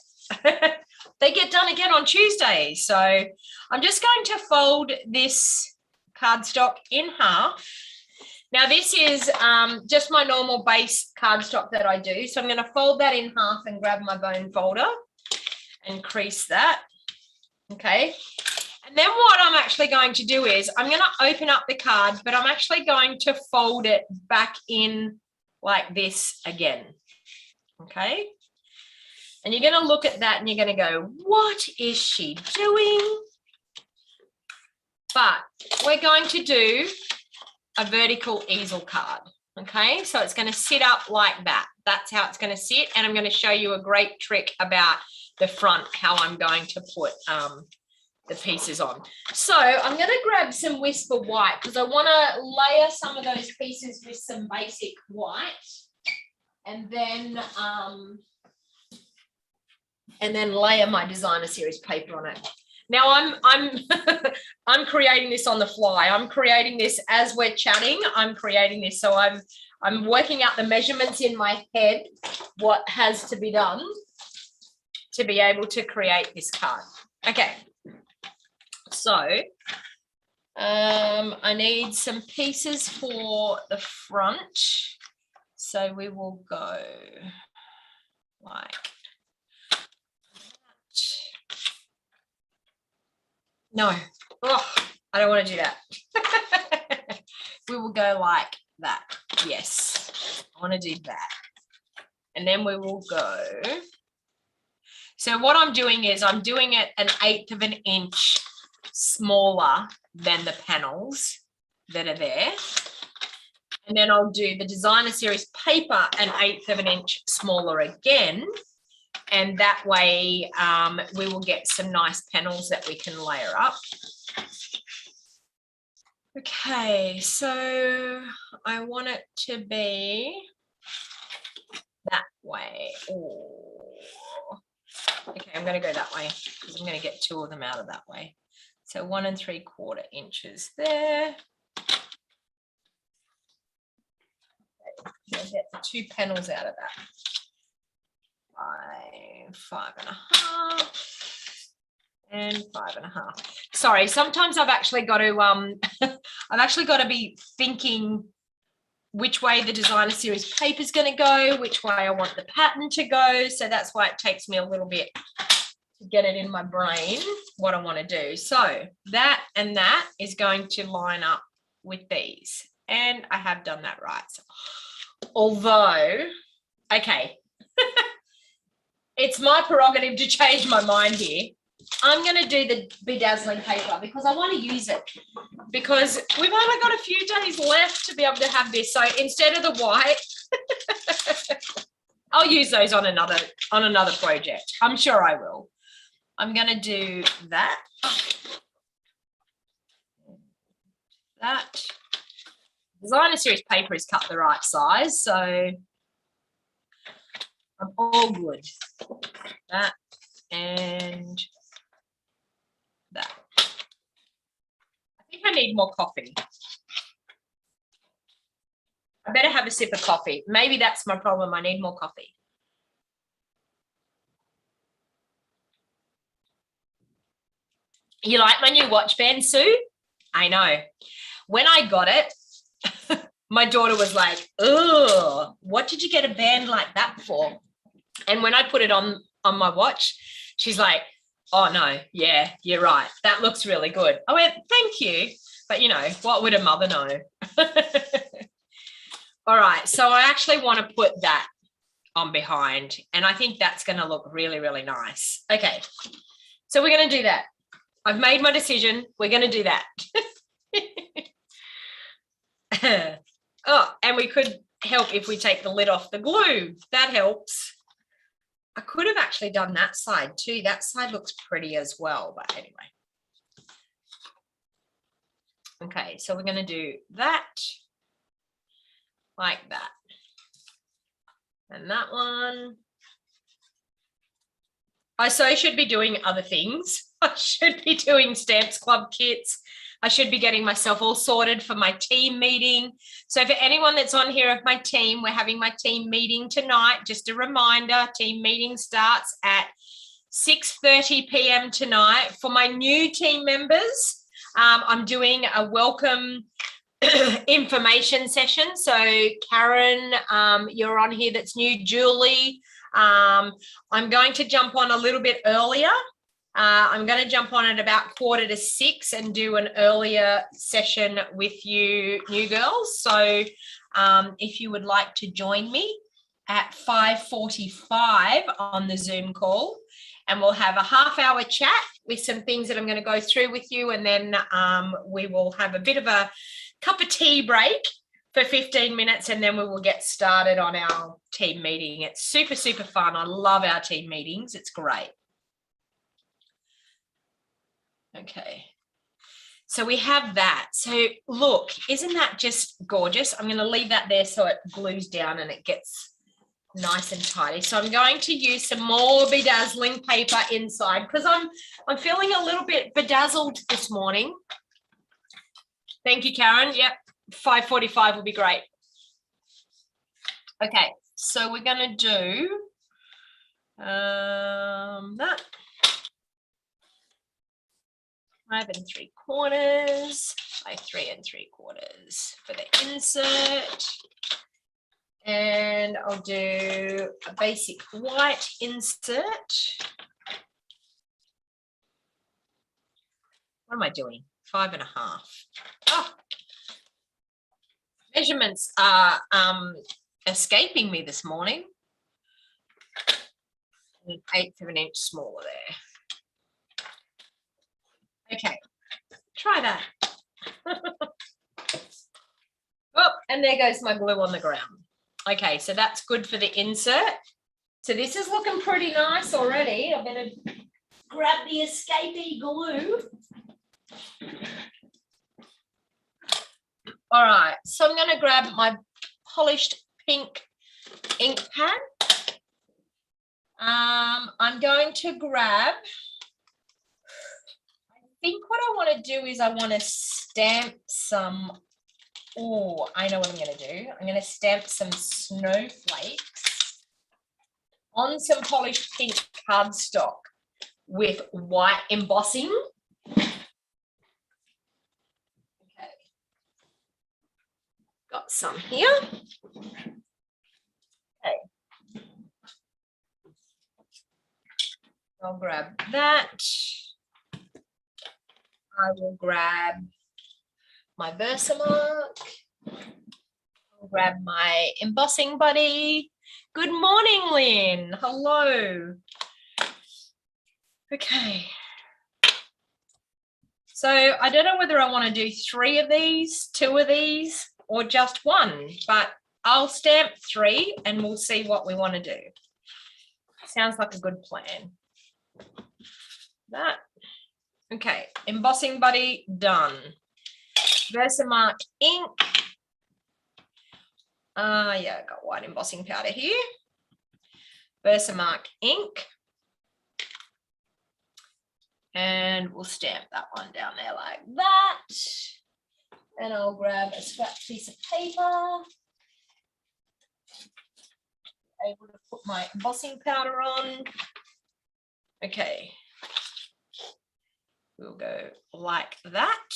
S1: they get done again on Tuesdays. So I'm just going to fold this cardstock in half. Now this is just my normal base cardstock that I do. So I'm going to fold that in half and grab my bone folder and crease that. Okay. And then what I'm actually going to do is I'm going to open up the card, but I'm actually going to fold it back in like this again. Okay. And you're going to look at that and you're going to go, what is she doing? But we're going to do a vertical easel card. Okay. So it's going to sit up like that. That's how it's going to sit. And I'm going to show you a great trick about the front, how I'm going to put the pieces on. So I'm going to grab some Whisper White because I want to layer some of those pieces with some basic white, and then layer my designer series paper on it. Now I'm I'm creating this on the fly. I'm creating this as we're chatting. I'm creating this, so I'm working out the measurements in my head, what has to be done to be able to create this card. Okay. So I need some pieces for the front. So we will go like that. No, I don't want to do that. We will go like that. Yes, I want to do that. And then we will go. So what I'm doing is I'm doing it 1/8 of an inch smaller than the panels that are there. And then I'll do the designer series paper 1/8 of an inch smaller again. And that way we will get some nice panels that we can layer up. Okay, so I want it to be that way. Oh. Okay, I'm going to go that way because I'm going to get 2 of them out of that way. So 1 3/4 inches there. Okay, get the 2 panels out of that. 5 1/2 and 5 1/2. Sorry, sometimes I've actually got to be thinking which way the designer series paper is going to go, which way I want the pattern to go. So that's why it takes me a little bit to get it in my brain what I want to do. So that and that is going to line up with these. And I have done that right. So, although, okay, it's my prerogative to change my mind here. I'm going to do the bedazzling paper because I want to use it, because we've only got a few days left to be able to have this. So instead of the white, I'll use those on another project. I'm sure I will. I'm going to do that. That. Designer series paper is cut the right size, so I'm all good. That and that. I think I need more coffee. I better have a sip of coffee. Maybe that's my problem. I need more coffee. You like my new watch band, Sue? I know. When I got it, my daughter was like, oh, what did you get a band like that for? And when I put it on my watch, she's like, oh, no, yeah, you're right. That looks really good. I went, thank you. But, you know, what would a mother know? All right, so I actually want to put that on behind, and I think that's going to look really, really nice. Okay, so we're going to do that. I've made my decision. We're going to do that. Oh, and we could help if we take the lid off the glue. That helps. I could have actually done that side too. That side looks pretty as well, but anyway. Okay, so we're going to do that like that. And that one. I should be doing other things. I should be doing Stamps Club kits. I should be getting myself all sorted for my team meeting. So for anyone that's on here of my team, we're having my team meeting tonight. Just a reminder, team meeting starts at 6:30 p.m. tonight. For my new team members, I'm doing a welcome information session. So Karen, you're on here that's new. Julie, I'm going to jump on a little bit earlier. I'm going to jump on at about 5:45 and do an earlier session with you new girls. So if you would like to join me at 5:45 on the Zoom call, and we'll have a half-hour chat with some things that I'm going to go through with you, and then we will have a bit of a cup of tea break for 15 minutes, and then we will get started on our team meeting. It's super, super fun. I love our team meetings. It's great. Okay, so we have that. So look, isn't that just gorgeous? I'm going to leave that there so it glues down and it gets nice and tidy. So I'm going to use some more bedazzling paper inside because I'm feeling a little bit bedazzled this morning. Thank you, Karen. Yep, 5:45 will be great. Okay, so we're going to do that. 5 3/4 by 3 3/4 for the insert. And I'll do a basic white insert. What am I doing? 5 1/2. Oh, measurements are escaping me this morning. 1/8 of an inch smaller there. Okay, try that. Oh, and there goes my glue on the ground. Okay, so that's good for the insert. So this is looking pretty nice already. I better grab the escapee glue. All right, so I'm going to grab my polished pink ink pad. I'm going to grab, I think what I want to do is I want to stamp some, oh, I know what I'm going to do. I'm going to stamp some snowflakes on some polished pink cardstock with white embossing. Okay. Got some here. Okay. I'll grab that. I will grab my Versamark. I'll grab my embossing buddy. Good morning, Lynn. Hello. Okay. So I don't know whether I want to do 3 of these, 2 of these, or just 1, but I'll stamp 3 and we'll see what we want to do. Sounds like a good plan. That. Okay, embossing buddy done. Versamark ink. Yeah, I got white embossing powder here. Versamark ink. And we'll stamp that one down there like that. And I'll grab a scrap piece of paper. Able to put my embossing powder on. Okay. We'll go like that.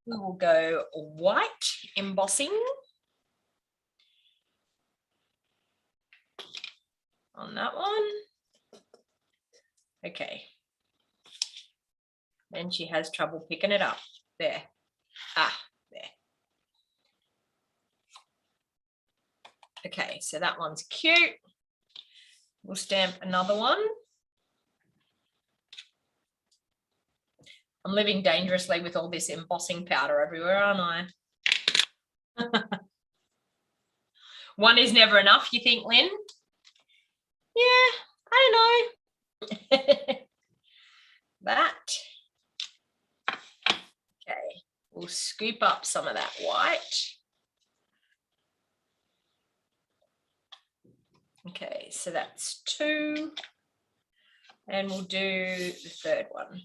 S1: We will go white embossing on that one. Okay. And she has trouble picking it up. There. Ah, there. Okay, so that one's cute. We'll stamp another one. I'm living dangerously with all this embossing powder everywhere, aren't I? One is never enough, you think, Lynn? Yeah, I don't know. That. Okay, we'll scoop up some of that white. Okay, so that's 2. And we'll do the third one.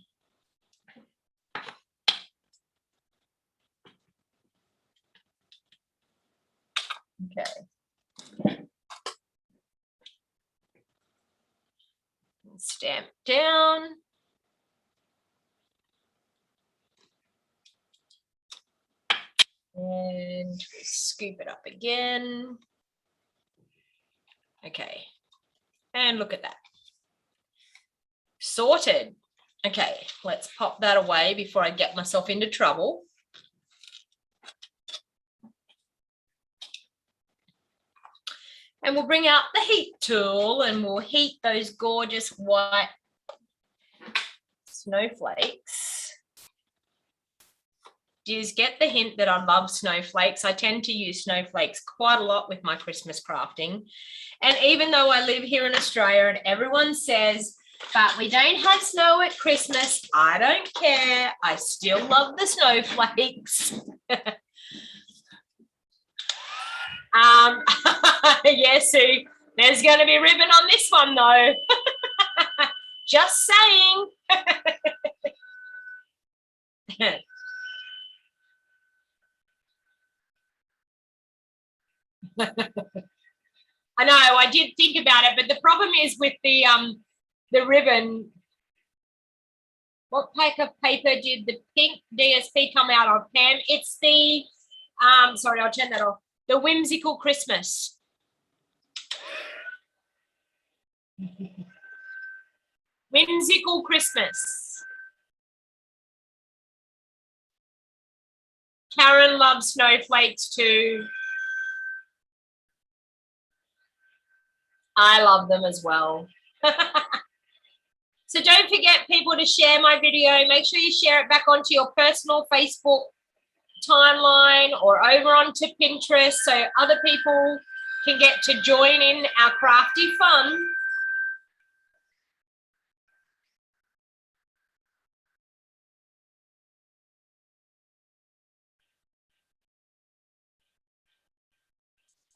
S1: Okay. Stamp down. And scoop it up again. Okay. And look at that. Sorted. Okay, let's pop that away before I get myself into trouble. And we'll bring out the heat tool and we'll heat those gorgeous white snowflakes. Just get the hint that I love snowflakes. I tend to use snowflakes quite a lot with my Christmas crafting. And even though I live here in Australia and everyone says, but we don't have snow at Christmas, I don't care. I still love the snowflakes. Yes, Sue, there's going to be ribbon on this one though. Just saying. I know, I did think about it, but the problem is with the ribbon. What pack of paper did the pink DSP come out of, Pam? It's the sorry, I'll turn that off. The Whimsical Christmas. Whimsical Christmas. Karen loves snowflakes too. I love them as well. So don't forget, people, to share my video. Make sure you share it back onto your personal Facebook timeline or over onto Pinterest so other people can get to join in our crafty fun.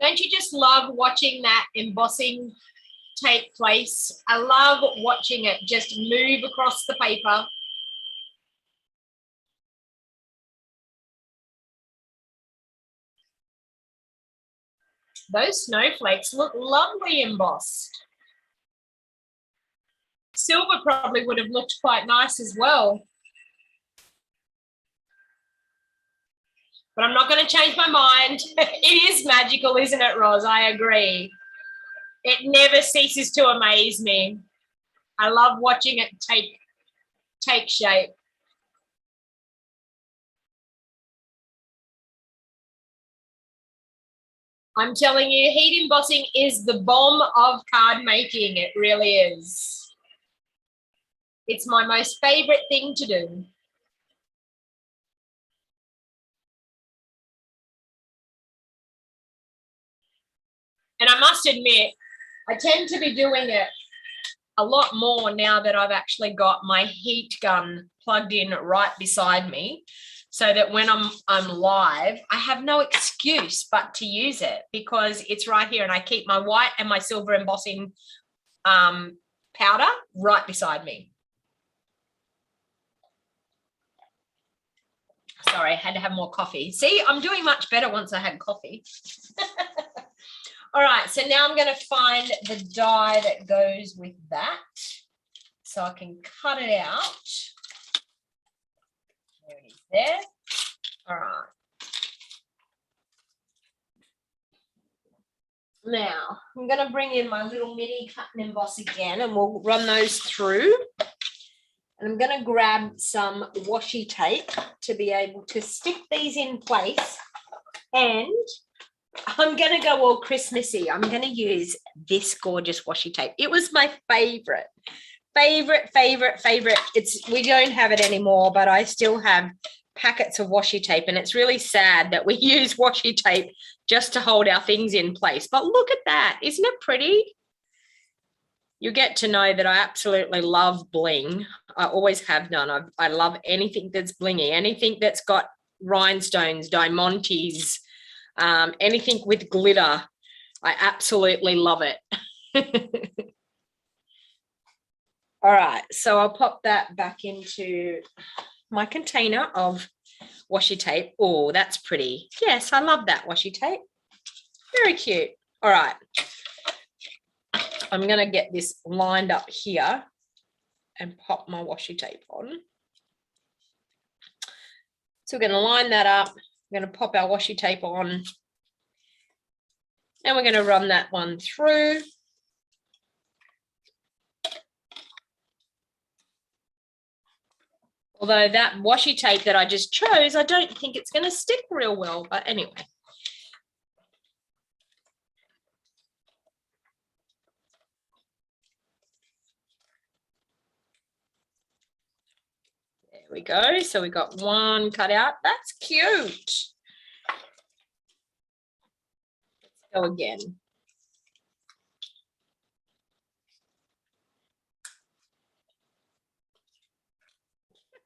S1: Don't you just love watching that embossing take place? I love watching it just move across the paper. Those snowflakes look lovely embossed. Silver probably would have looked quite nice as well. But I'm not going to change my mind. It is magical, isn't it, Roz? I agree. It never ceases to amaze me. I love watching it take shape. I'm telling you, heat embossing is the bomb of card making. It really is. It's my most favorite thing to do. And I must admit, I tend to be doing it a lot more now that I've actually got my heat gun plugged in right beside me, so that when I'm live, I have no excuse but to use it because it's right here, and I keep my white and my silver embossing powder right beside me. Sorry, I had to have more coffee. See, I'm doing much better once I had coffee. All right, so now I'm going to find the die that goes with that so I can cut it out. There it is there. All right. Now, I'm going to bring in my little mini cut and emboss again, and we'll run those through. And I'm going to grab some washi tape to be able to stick these in place. And I'm going to go all Christmassy. I'm going to use this gorgeous washi tape. It was my favorite. We don't have it anymore, but I still have packets of washi tape, and it's really sad that we use washi tape just to hold our things in place. But look at that. Isn't it pretty? You get to know that I absolutely love bling. I always have done. I love anything that's blingy, anything that's got rhinestones, diamantes, anything with glitter. I absolutely love it. All right, so I'll pop that back into my container of washi tape. Oh, that's pretty. Yes, I love that washi tape. Very cute. All right. I'm going to get this lined up here and pop my washi tape on. So we're going to line that up. We're going to pop our washi tape on. And we're going to run that one through. Although that washi tape that I just chose, I don't think it's going to stick real well, but anyway. There we go. So we got one cut out. That's cute. Let's go again.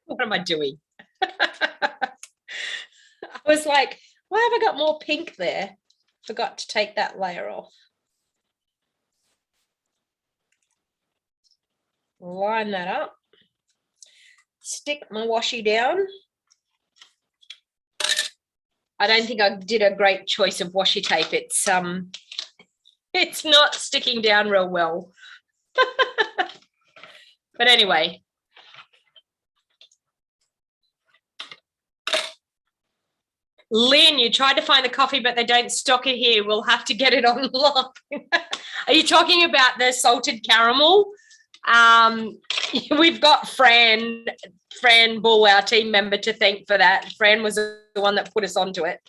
S1: What am I doing? I was like, why have I got more pink there? Forgot to take that layer off. Line that up. Stick my washi down. I don't think I did a great choice of washi tape. It's not sticking down real well. But anyway. Lynn, you tried to find the coffee, but they don't stock it here. We'll have to get it online. Are you talking about the salted caramel? We've got Fran Bull, our team member, to thank for that. Fran was the one that put us onto it.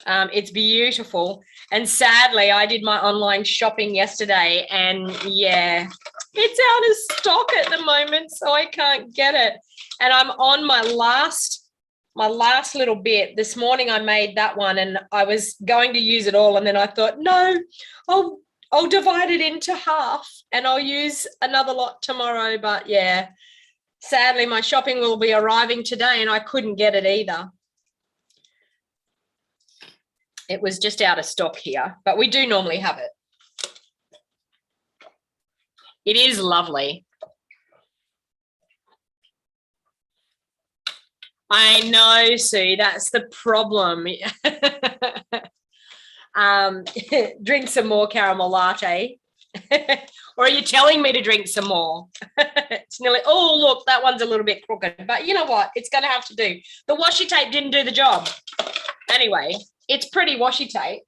S1: It's beautiful. And sadly, I did my online shopping yesterday, and yeah, it's out of stock at the moment, so I can't get it. And I'm on my last little bit. This morning I made that one and I was going to use it all, and then I thought, no, I'll divide it into half and I'll use another lot tomorrow. But yeah, sadly my shopping will be arriving today and I couldn't get it either. It was just out of stock here, but we do normally have it. It is lovely. I know, Sue, that's the problem. Drink some more caramel latte. Or are you telling me to drink some more? It's nearly, oh, look, that one's a little bit crooked. But you know what? It's going to have to do. The washi tape didn't do the job. Anyway, it's pretty washi tape.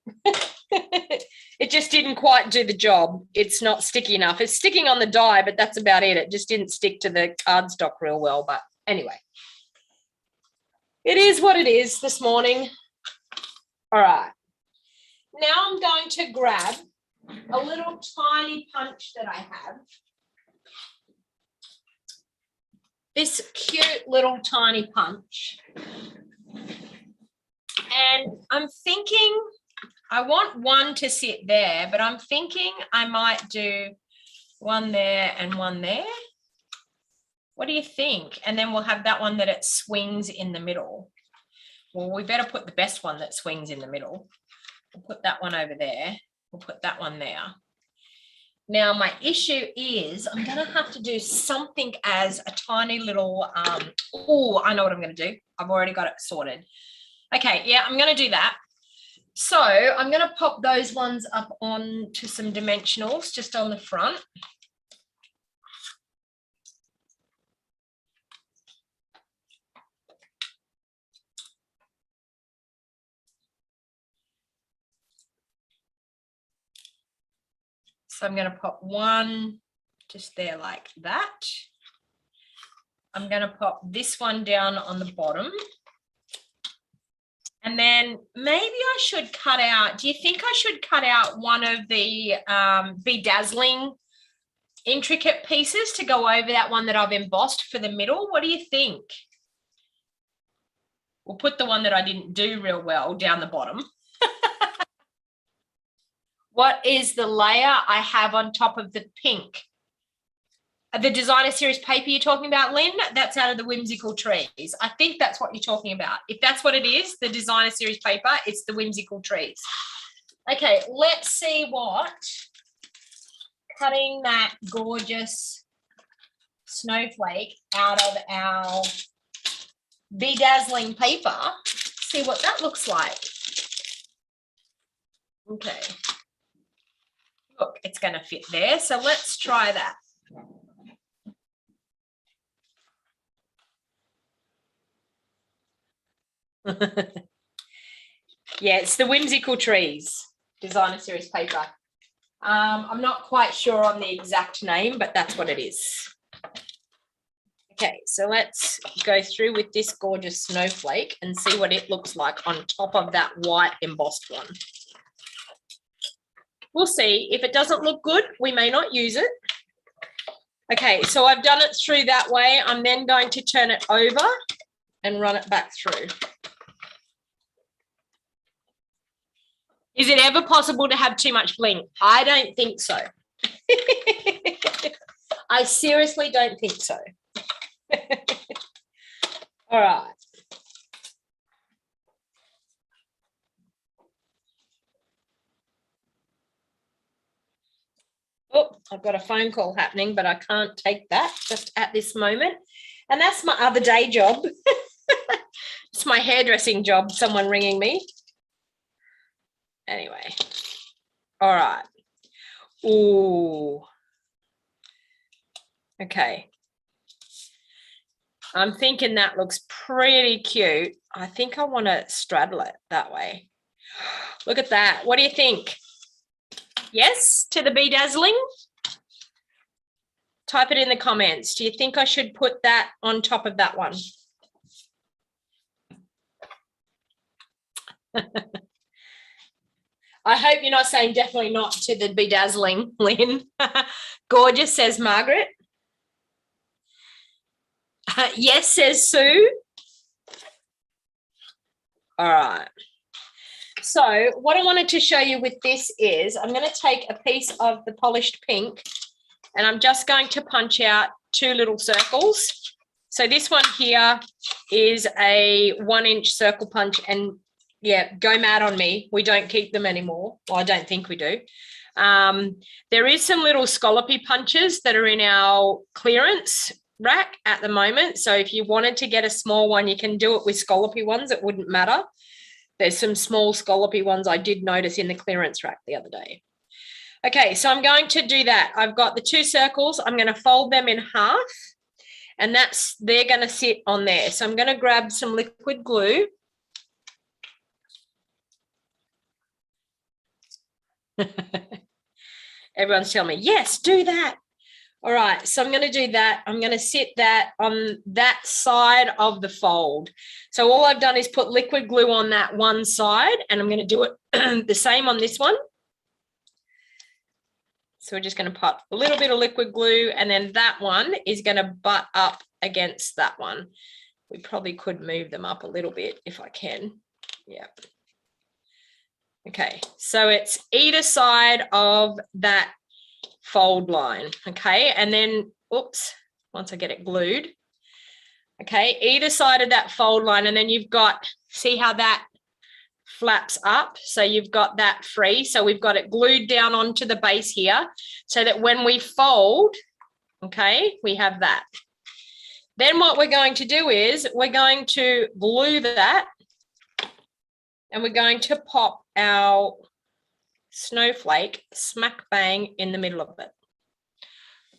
S1: It just didn't quite do the job. It's not sticky enough. It's sticking on the die, but that's about it. It just didn't stick to the cardstock real well. But anyway. It is what it is this morning. All right. Now I'm going to grab a little tiny punch that I have. This cute little tiny punch. And I'm thinking, I want one to sit there, but I'm thinking I might do one there and one there. What do you think? And then we'll have that one that it swings in the middle. Well, we better put the best one that swings in the middle. We'll put that one over there. We'll put that one there. Now, my issue is I'm going to have to do something as a tiny little, oh, I know what I'm going to do. I've already got it sorted. Okay, yeah, I'm going to do that. So I'm going to pop those ones up onto some dimensionals just on the front. So I'm going to pop one just there like that. I'm going to pop this one down on the bottom. And then maybe I should cut out, do you think I should cut out one of the bedazzling intricate pieces to go over that one that I've embossed for the middle? What do you think? We'll put the one that I didn't do real well down the bottom. What is the layer I have on top of the pink? The designer series paper you're talking about, Lynn, that's out of the Whimsical Trees. I think that's what you're talking about. If that's what it is, the designer series paper, it's the Whimsical Trees. Okay, let's see what cutting that gorgeous snowflake out of our bedazzling paper, see what that looks like. Okay. Look, it's going to fit there. So let's try that. Yeah, it's the Whimsical Trees designer series paper. I'm not quite sure on the exact name, but that's what it is. Okay, so let's go through with this gorgeous snowflake and see what it looks like on top of that white embossed one. We'll see. If it doesn't look good, we may not use it. Okay, so I've done it through that way. I'm then going to turn it over and run it back through. Is it ever possible to have too much bling? I don't think so. I seriously don't think so. All right. Oh, I've got a phone call happening, but I can't take that just at this moment. And that's my other day job. It's my hairdressing job, someone ringing me. Anyway, all right. Ooh. Okay. I'm thinking that looks pretty cute. I think I want to straddle it that way. Look at that. What do you think? Yes to the bedazzling? Type it in the comments. Do you think I should put that on top of that one? I hope you're not saying definitely not to the bedazzling, Lynn. Gorgeous, says Margaret. Yes, says Sue. All right. So what I wanted to show you with this is I'm going to take a piece of the polished pink and I'm just going to punch out 2 little circles. So this one here is a 1-inch circle punch, and yeah, go mad on me. We don't keep them anymore. Well, I don't think we do. There is some little scallopy punches that are in our clearance rack at the moment. So if you wanted to get a small one, you can do it with scallopy ones. It wouldn't matter. There's some small scallopy ones I did notice in the clearance rack the other day. Okay, so I'm going to do that. I've got the 2 circles. I'm going to fold them in half, and they're going to sit on there. So I'm going to grab some liquid glue. Everyone's telling me, yes, do that. All right, so I'm going to do that. I'm going to sit that on that side of the fold. So all I've done is put liquid glue on that one side, and I'm going to do it the same on this one. So we're just going to put a little bit of liquid glue, and then that one is going to butt up against that one. We probably could move them up a little bit if I can. Yeah. Okay, so it's either side of that fold line. Okay, and then oops, once I get it glued, okay, either side of that fold line, and then you've got, see how that flaps up, so you've got that free. So we've got it glued down onto the base here, so that when we fold, okay, we have that. Then what we're going to do is we're going to glue that, and we're going to pop our snowflake smack bang in the middle of it,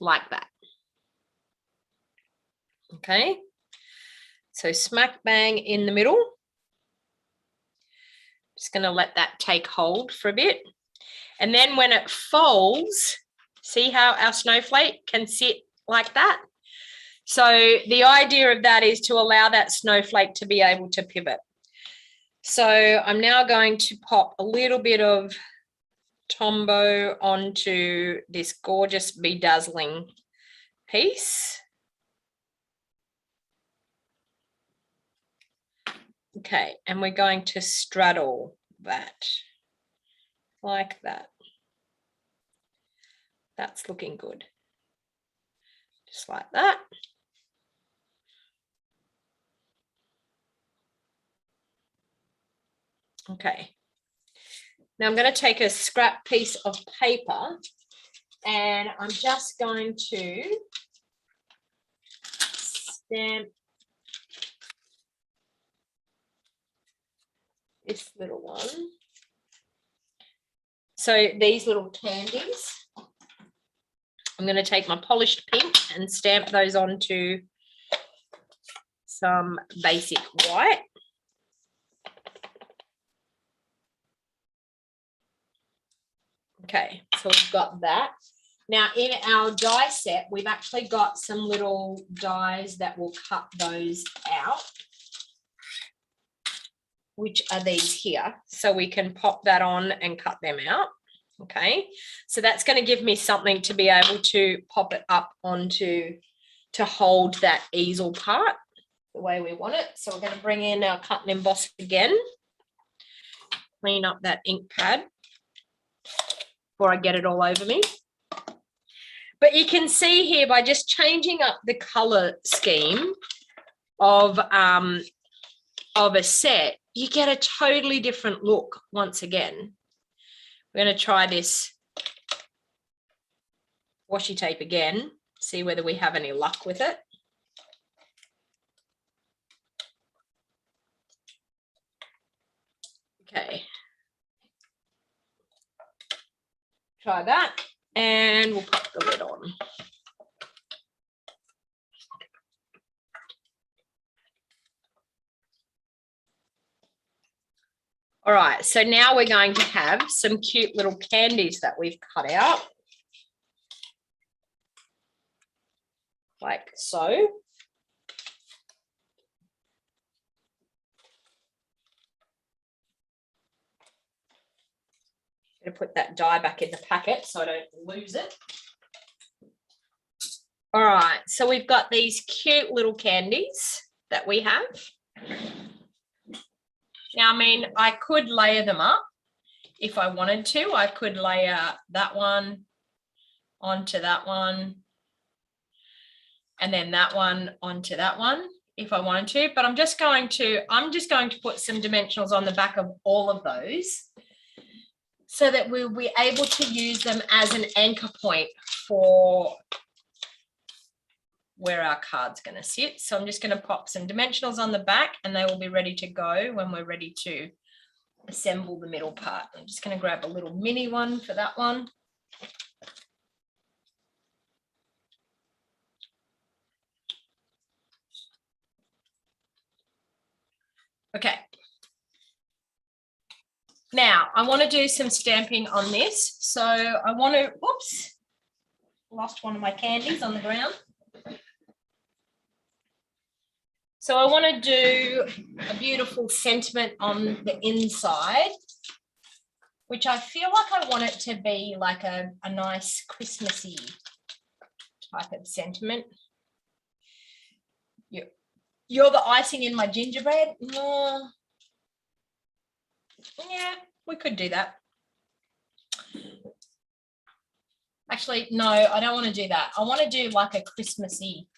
S1: like that. Okay, so smack bang in the middle. Just going to let that take hold for a bit. And then when it folds, see how our snowflake can sit like that? So the idea of that is to allow that snowflake to be able to pivot. So I'm now going to pop a little bit of Tombow onto this gorgeous bedazzling piece. Okay, and we're going to straddle that like that. That's looking good. just like that. Okay. Now I'm going to take a scrap piece of paper and I'm just going to stamp this little one. So these little candies, I'm going to take my polished pink and stamp those onto some basic white. Okay, so we've got that. Now in our die set, we've actually got some little dies that will cut those out, which are these here. So we can pop that on and cut them out. Okay, so that's going to give me something to be able to pop it up onto to hold that easel part the way we want it. So we're going to bring in our cut and emboss again, clean up that ink pad before I get it all over me. But you can see here by just changing up the color scheme of a set, you get a totally different look once again. We're going to try this washi tape again, see whether we have any luck with it. Okay. Try that, and we'll pop the lid on. All right, so now we're going to have some cute little candies that we've cut out, like so. I'm going to put that die back in the packet so I don't lose it. All right, so we've got these cute little candies that we have. Now, I mean, I could layer them up if I wanted to. I could layer that one onto that one and then that one onto that one if I wanted to, but I'm just going to put some dimensionals on the back of all of those so that we'll be able to use them as an anchor point for where our card's going to sit. So I'm just going to pop some dimensionals on the back and they will be ready to go when we're ready to assemble the middle part. I'm just going to grab a little mini one for that one. Okay. Now I want to do some stamping on this. So I want to, oops, lost one of my candies on the ground. So I want to do a beautiful sentiment on the inside, which I feel like I want it to be like a nice Christmassy type of sentiment. You're the icing in my gingerbread? No. Yeah, we could do that. Actually, no, I don't want to do that. I want to do like a Christmassy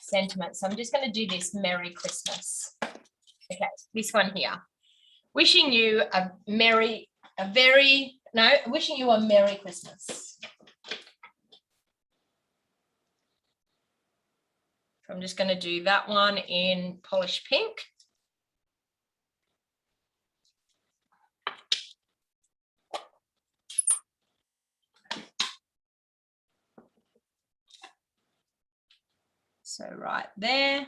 S1: sentiment. So I'm just going to do this Merry Christmas. Okay, this one here. Wishing you a Merry Christmas. So I'm just going to do that one in polished pink. So right there.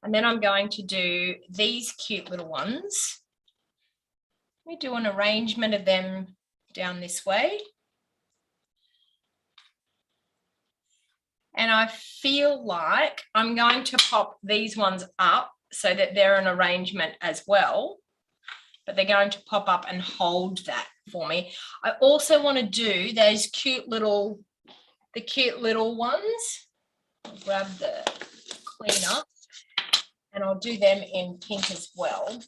S1: And then I'm going to do these cute little ones. Let me do an arrangement of them down this way. And I feel like I'm going to pop these ones up so that they're an arrangement as well, but they're going to pop up and hold that for me. I also want to do those cute little ones. I'll grab the cleaner and I'll do them in pink as well.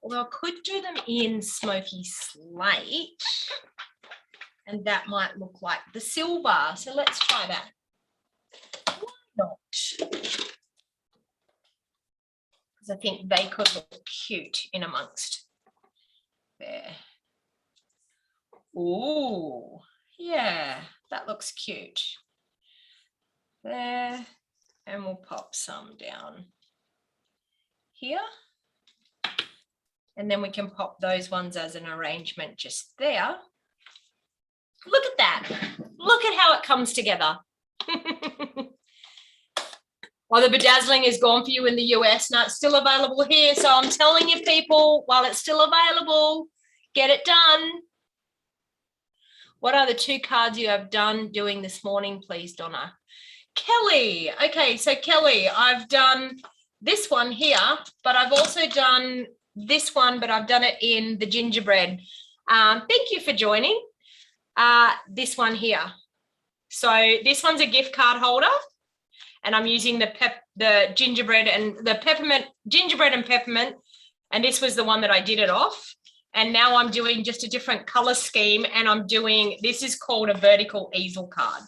S1: Although I could do them in smoky slate. And and that might look like the silver. So let's try that. Why not? Because I think they could look cute in amongst there. Oh, yeah, that looks cute. There, and we'll pop some down here. And then we can pop those ones as an arrangement just there. Look at that. Look at how it comes together. Well, the bedazzling is gone for you in the US. No, it's still available here. So I'm telling you, people, while it's still available, get it done. What are the 2 cards you have done doing this morning, please, Donna? Kelly. Okay, so Kelly, I've done this one here, but I've also done this one, but I've done it in the gingerbread. Thank you for joining. This one here. So this one's a gift card holder, and I'm using the gingerbread and the peppermint, gingerbread and peppermint, and this was the one that I did it off. And now I'm doing just a different color scheme, and I'm doing, this is called a vertical easel card.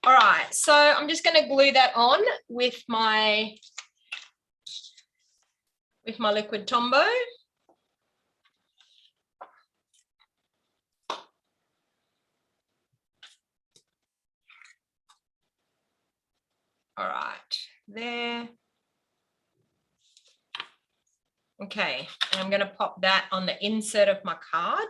S1: All right, so I'm just going to glue that on with my liquid Tombow. All right, there. Okay, and I'm going to pop that on the insert of my card.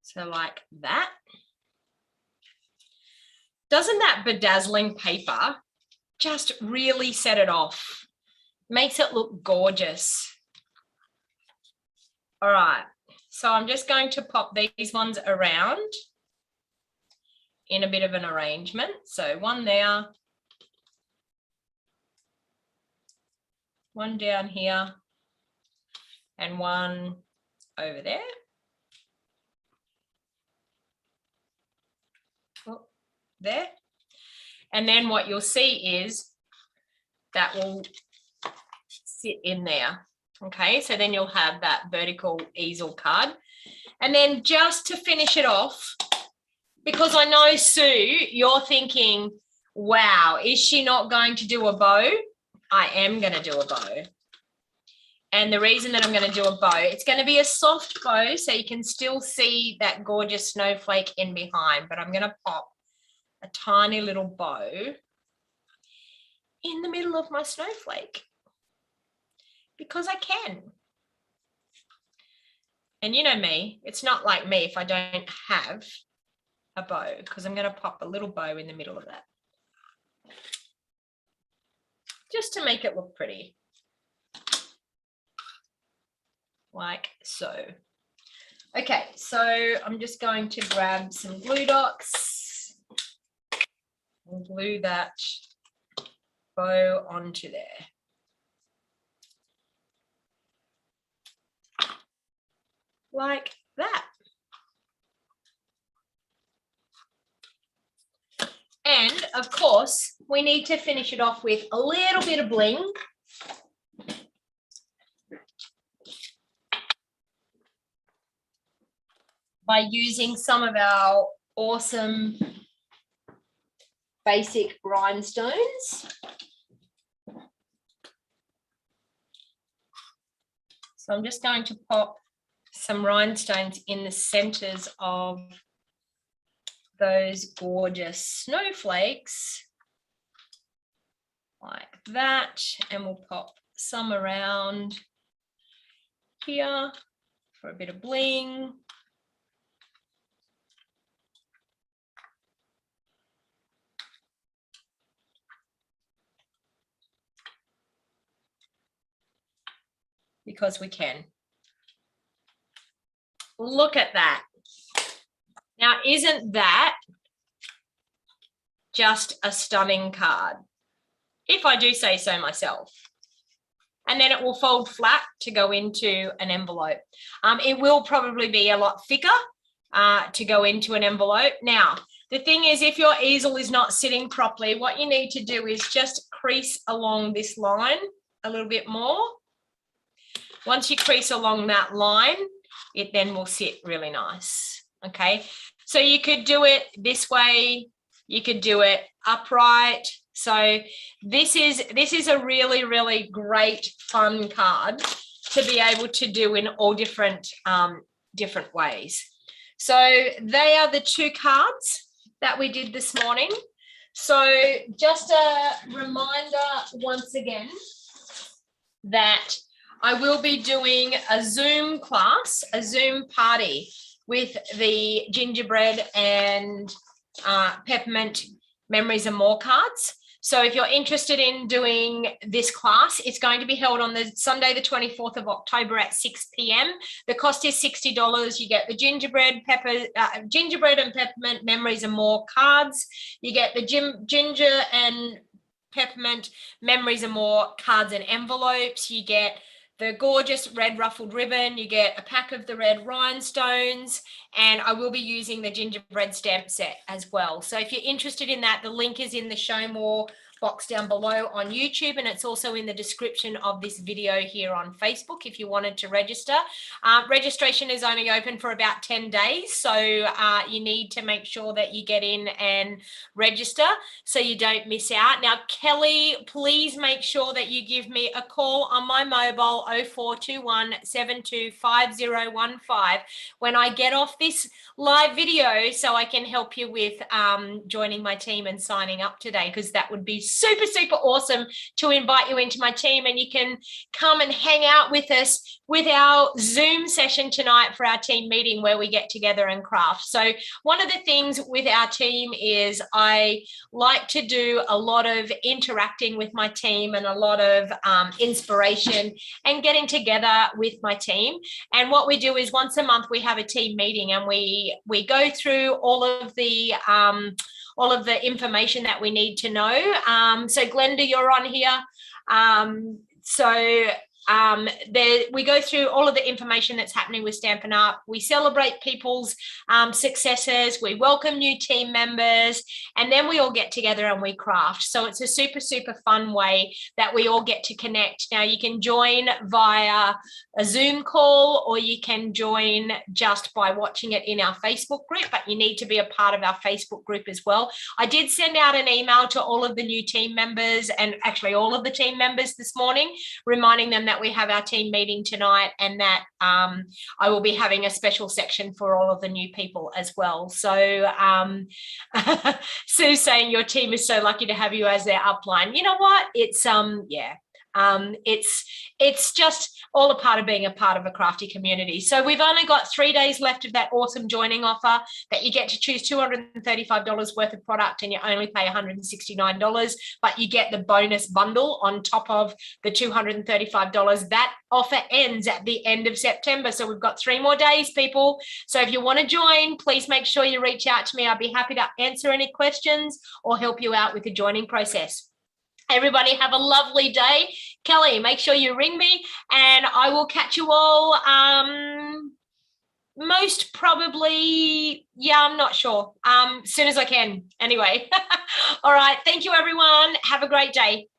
S1: So like that. Doesn't that bedazzling paper just really set it off? Makes it look gorgeous. All right, so I'm just going to pop these ones around in a bit of an arrangement. So one there, one down here, and one over there. Oh, there. And then what you'll see is that will sit in there. Okay, so then you'll have that vertical easel card. And then just to finish it off, because I know, Sue, you're thinking, wow, is she not going to do a bow? I am going to do a bow. And the reason that I'm going to do a bow, it's going to be a soft bow, so you can still see that gorgeous snowflake in behind, but I'm going to pop a tiny little bow in the middle of my snowflake because I can. And you know me, it's not like me if I don't have a bow, because I'm going to pop a little bow in the middle of that just to make it look pretty, like so. Okay, so I'm just going to grab some glue dots and glue that bow onto there. Like that. And of course, we need to finish it off with a little bit of bling. By using some of our awesome basic rhinestones. So I'm just going to pop some rhinestones in the centers of those gorgeous snowflakes like that, and we'll pop some around here for a bit of bling. Because we can. Look at that. Now, isn't that just a stunning card? If I do say so myself. And then it will fold flat to go into an envelope. It will probably be a lot thicker to go into an envelope. Now, The thing is, if your easel is not sitting properly, what you need to do is just crease along this line a little bit more. Once you crease along that line, it then will sit really nice, okay? So you could do it this way, you could do it upright. So this is a really, really great fun card to be able to do in all different ways. So they are the two cards that we did this morning. So just a reminder once again that I will be doing a Zoom class, a Zoom party with the Gingerbread and Peppermint Memories and More cards. So if you're interested in doing this class, it's going to be held on the Sunday, the 24th of October at 6 p.m. The cost is $60. You get the Gingerbread and Peppermint Memories and More cards. You get the Ginger and Peppermint Memories and More cards and envelopes. You get the gorgeous red ruffled ribbon, you get a pack of the red rhinestones, and I will be using the gingerbread stamp set as well. So if you're interested in that, the link is in the show more box down below on YouTube, and it's also in the description of this video here on Facebook if you wanted to register. Registration is only open for about 10 days, so you need to make sure that you get in and register so you don't miss out. Now, Kelly, please make sure that you give me a call on my mobile 0421 725015 when I get off this live video so I can help you with joining my team and signing up today, because that would be super, super awesome to invite you into my team, and you can come and hang out with us with our Zoom session tonight for our team meeting where we get together and craft. So one of the things with our team is I like to do a lot of interacting with my team and a lot of inspiration and getting together with my team. And what we do is once a month we have a team meeting, and we go through all of the information that we need to know. So Glenda, you're on here. We go through all of the information that's happening with Stampin' Up. We celebrate people's successes. We welcome new team members, and then we all get together and we craft. So it's a super, super fun way that we all get to connect. Now, you can join via a Zoom call, or you can join just by watching it in our Facebook group, but you need to be a part of our Facebook group as well. I did send out an email to all of the new team members, and actually all of the team members this morning, reminding them that we have our team meeting tonight, and that I will be having a special section for all of the new people as well. So Sue's saying your team is so lucky to have you as their upline. You know what? It's it's just all a part of being a part of a crafty community. So we've only got 3 days left of that awesome joining offer that you get to choose $235 worth of product, and you only pay $169, but you get the bonus bundle on top of the $235. That offer ends at the end of September. So we've got 3 more days, people. So if you want to join, please make sure you reach out to me. I'll be happy to answer any questions or help you out with the joining process. Everybody have a lovely day. Kelly, make sure you ring me, and I will catch you all most probably, I'm not sure, as soon as I can. Anyway, all right. Thank you, everyone. Have a great day. Bye.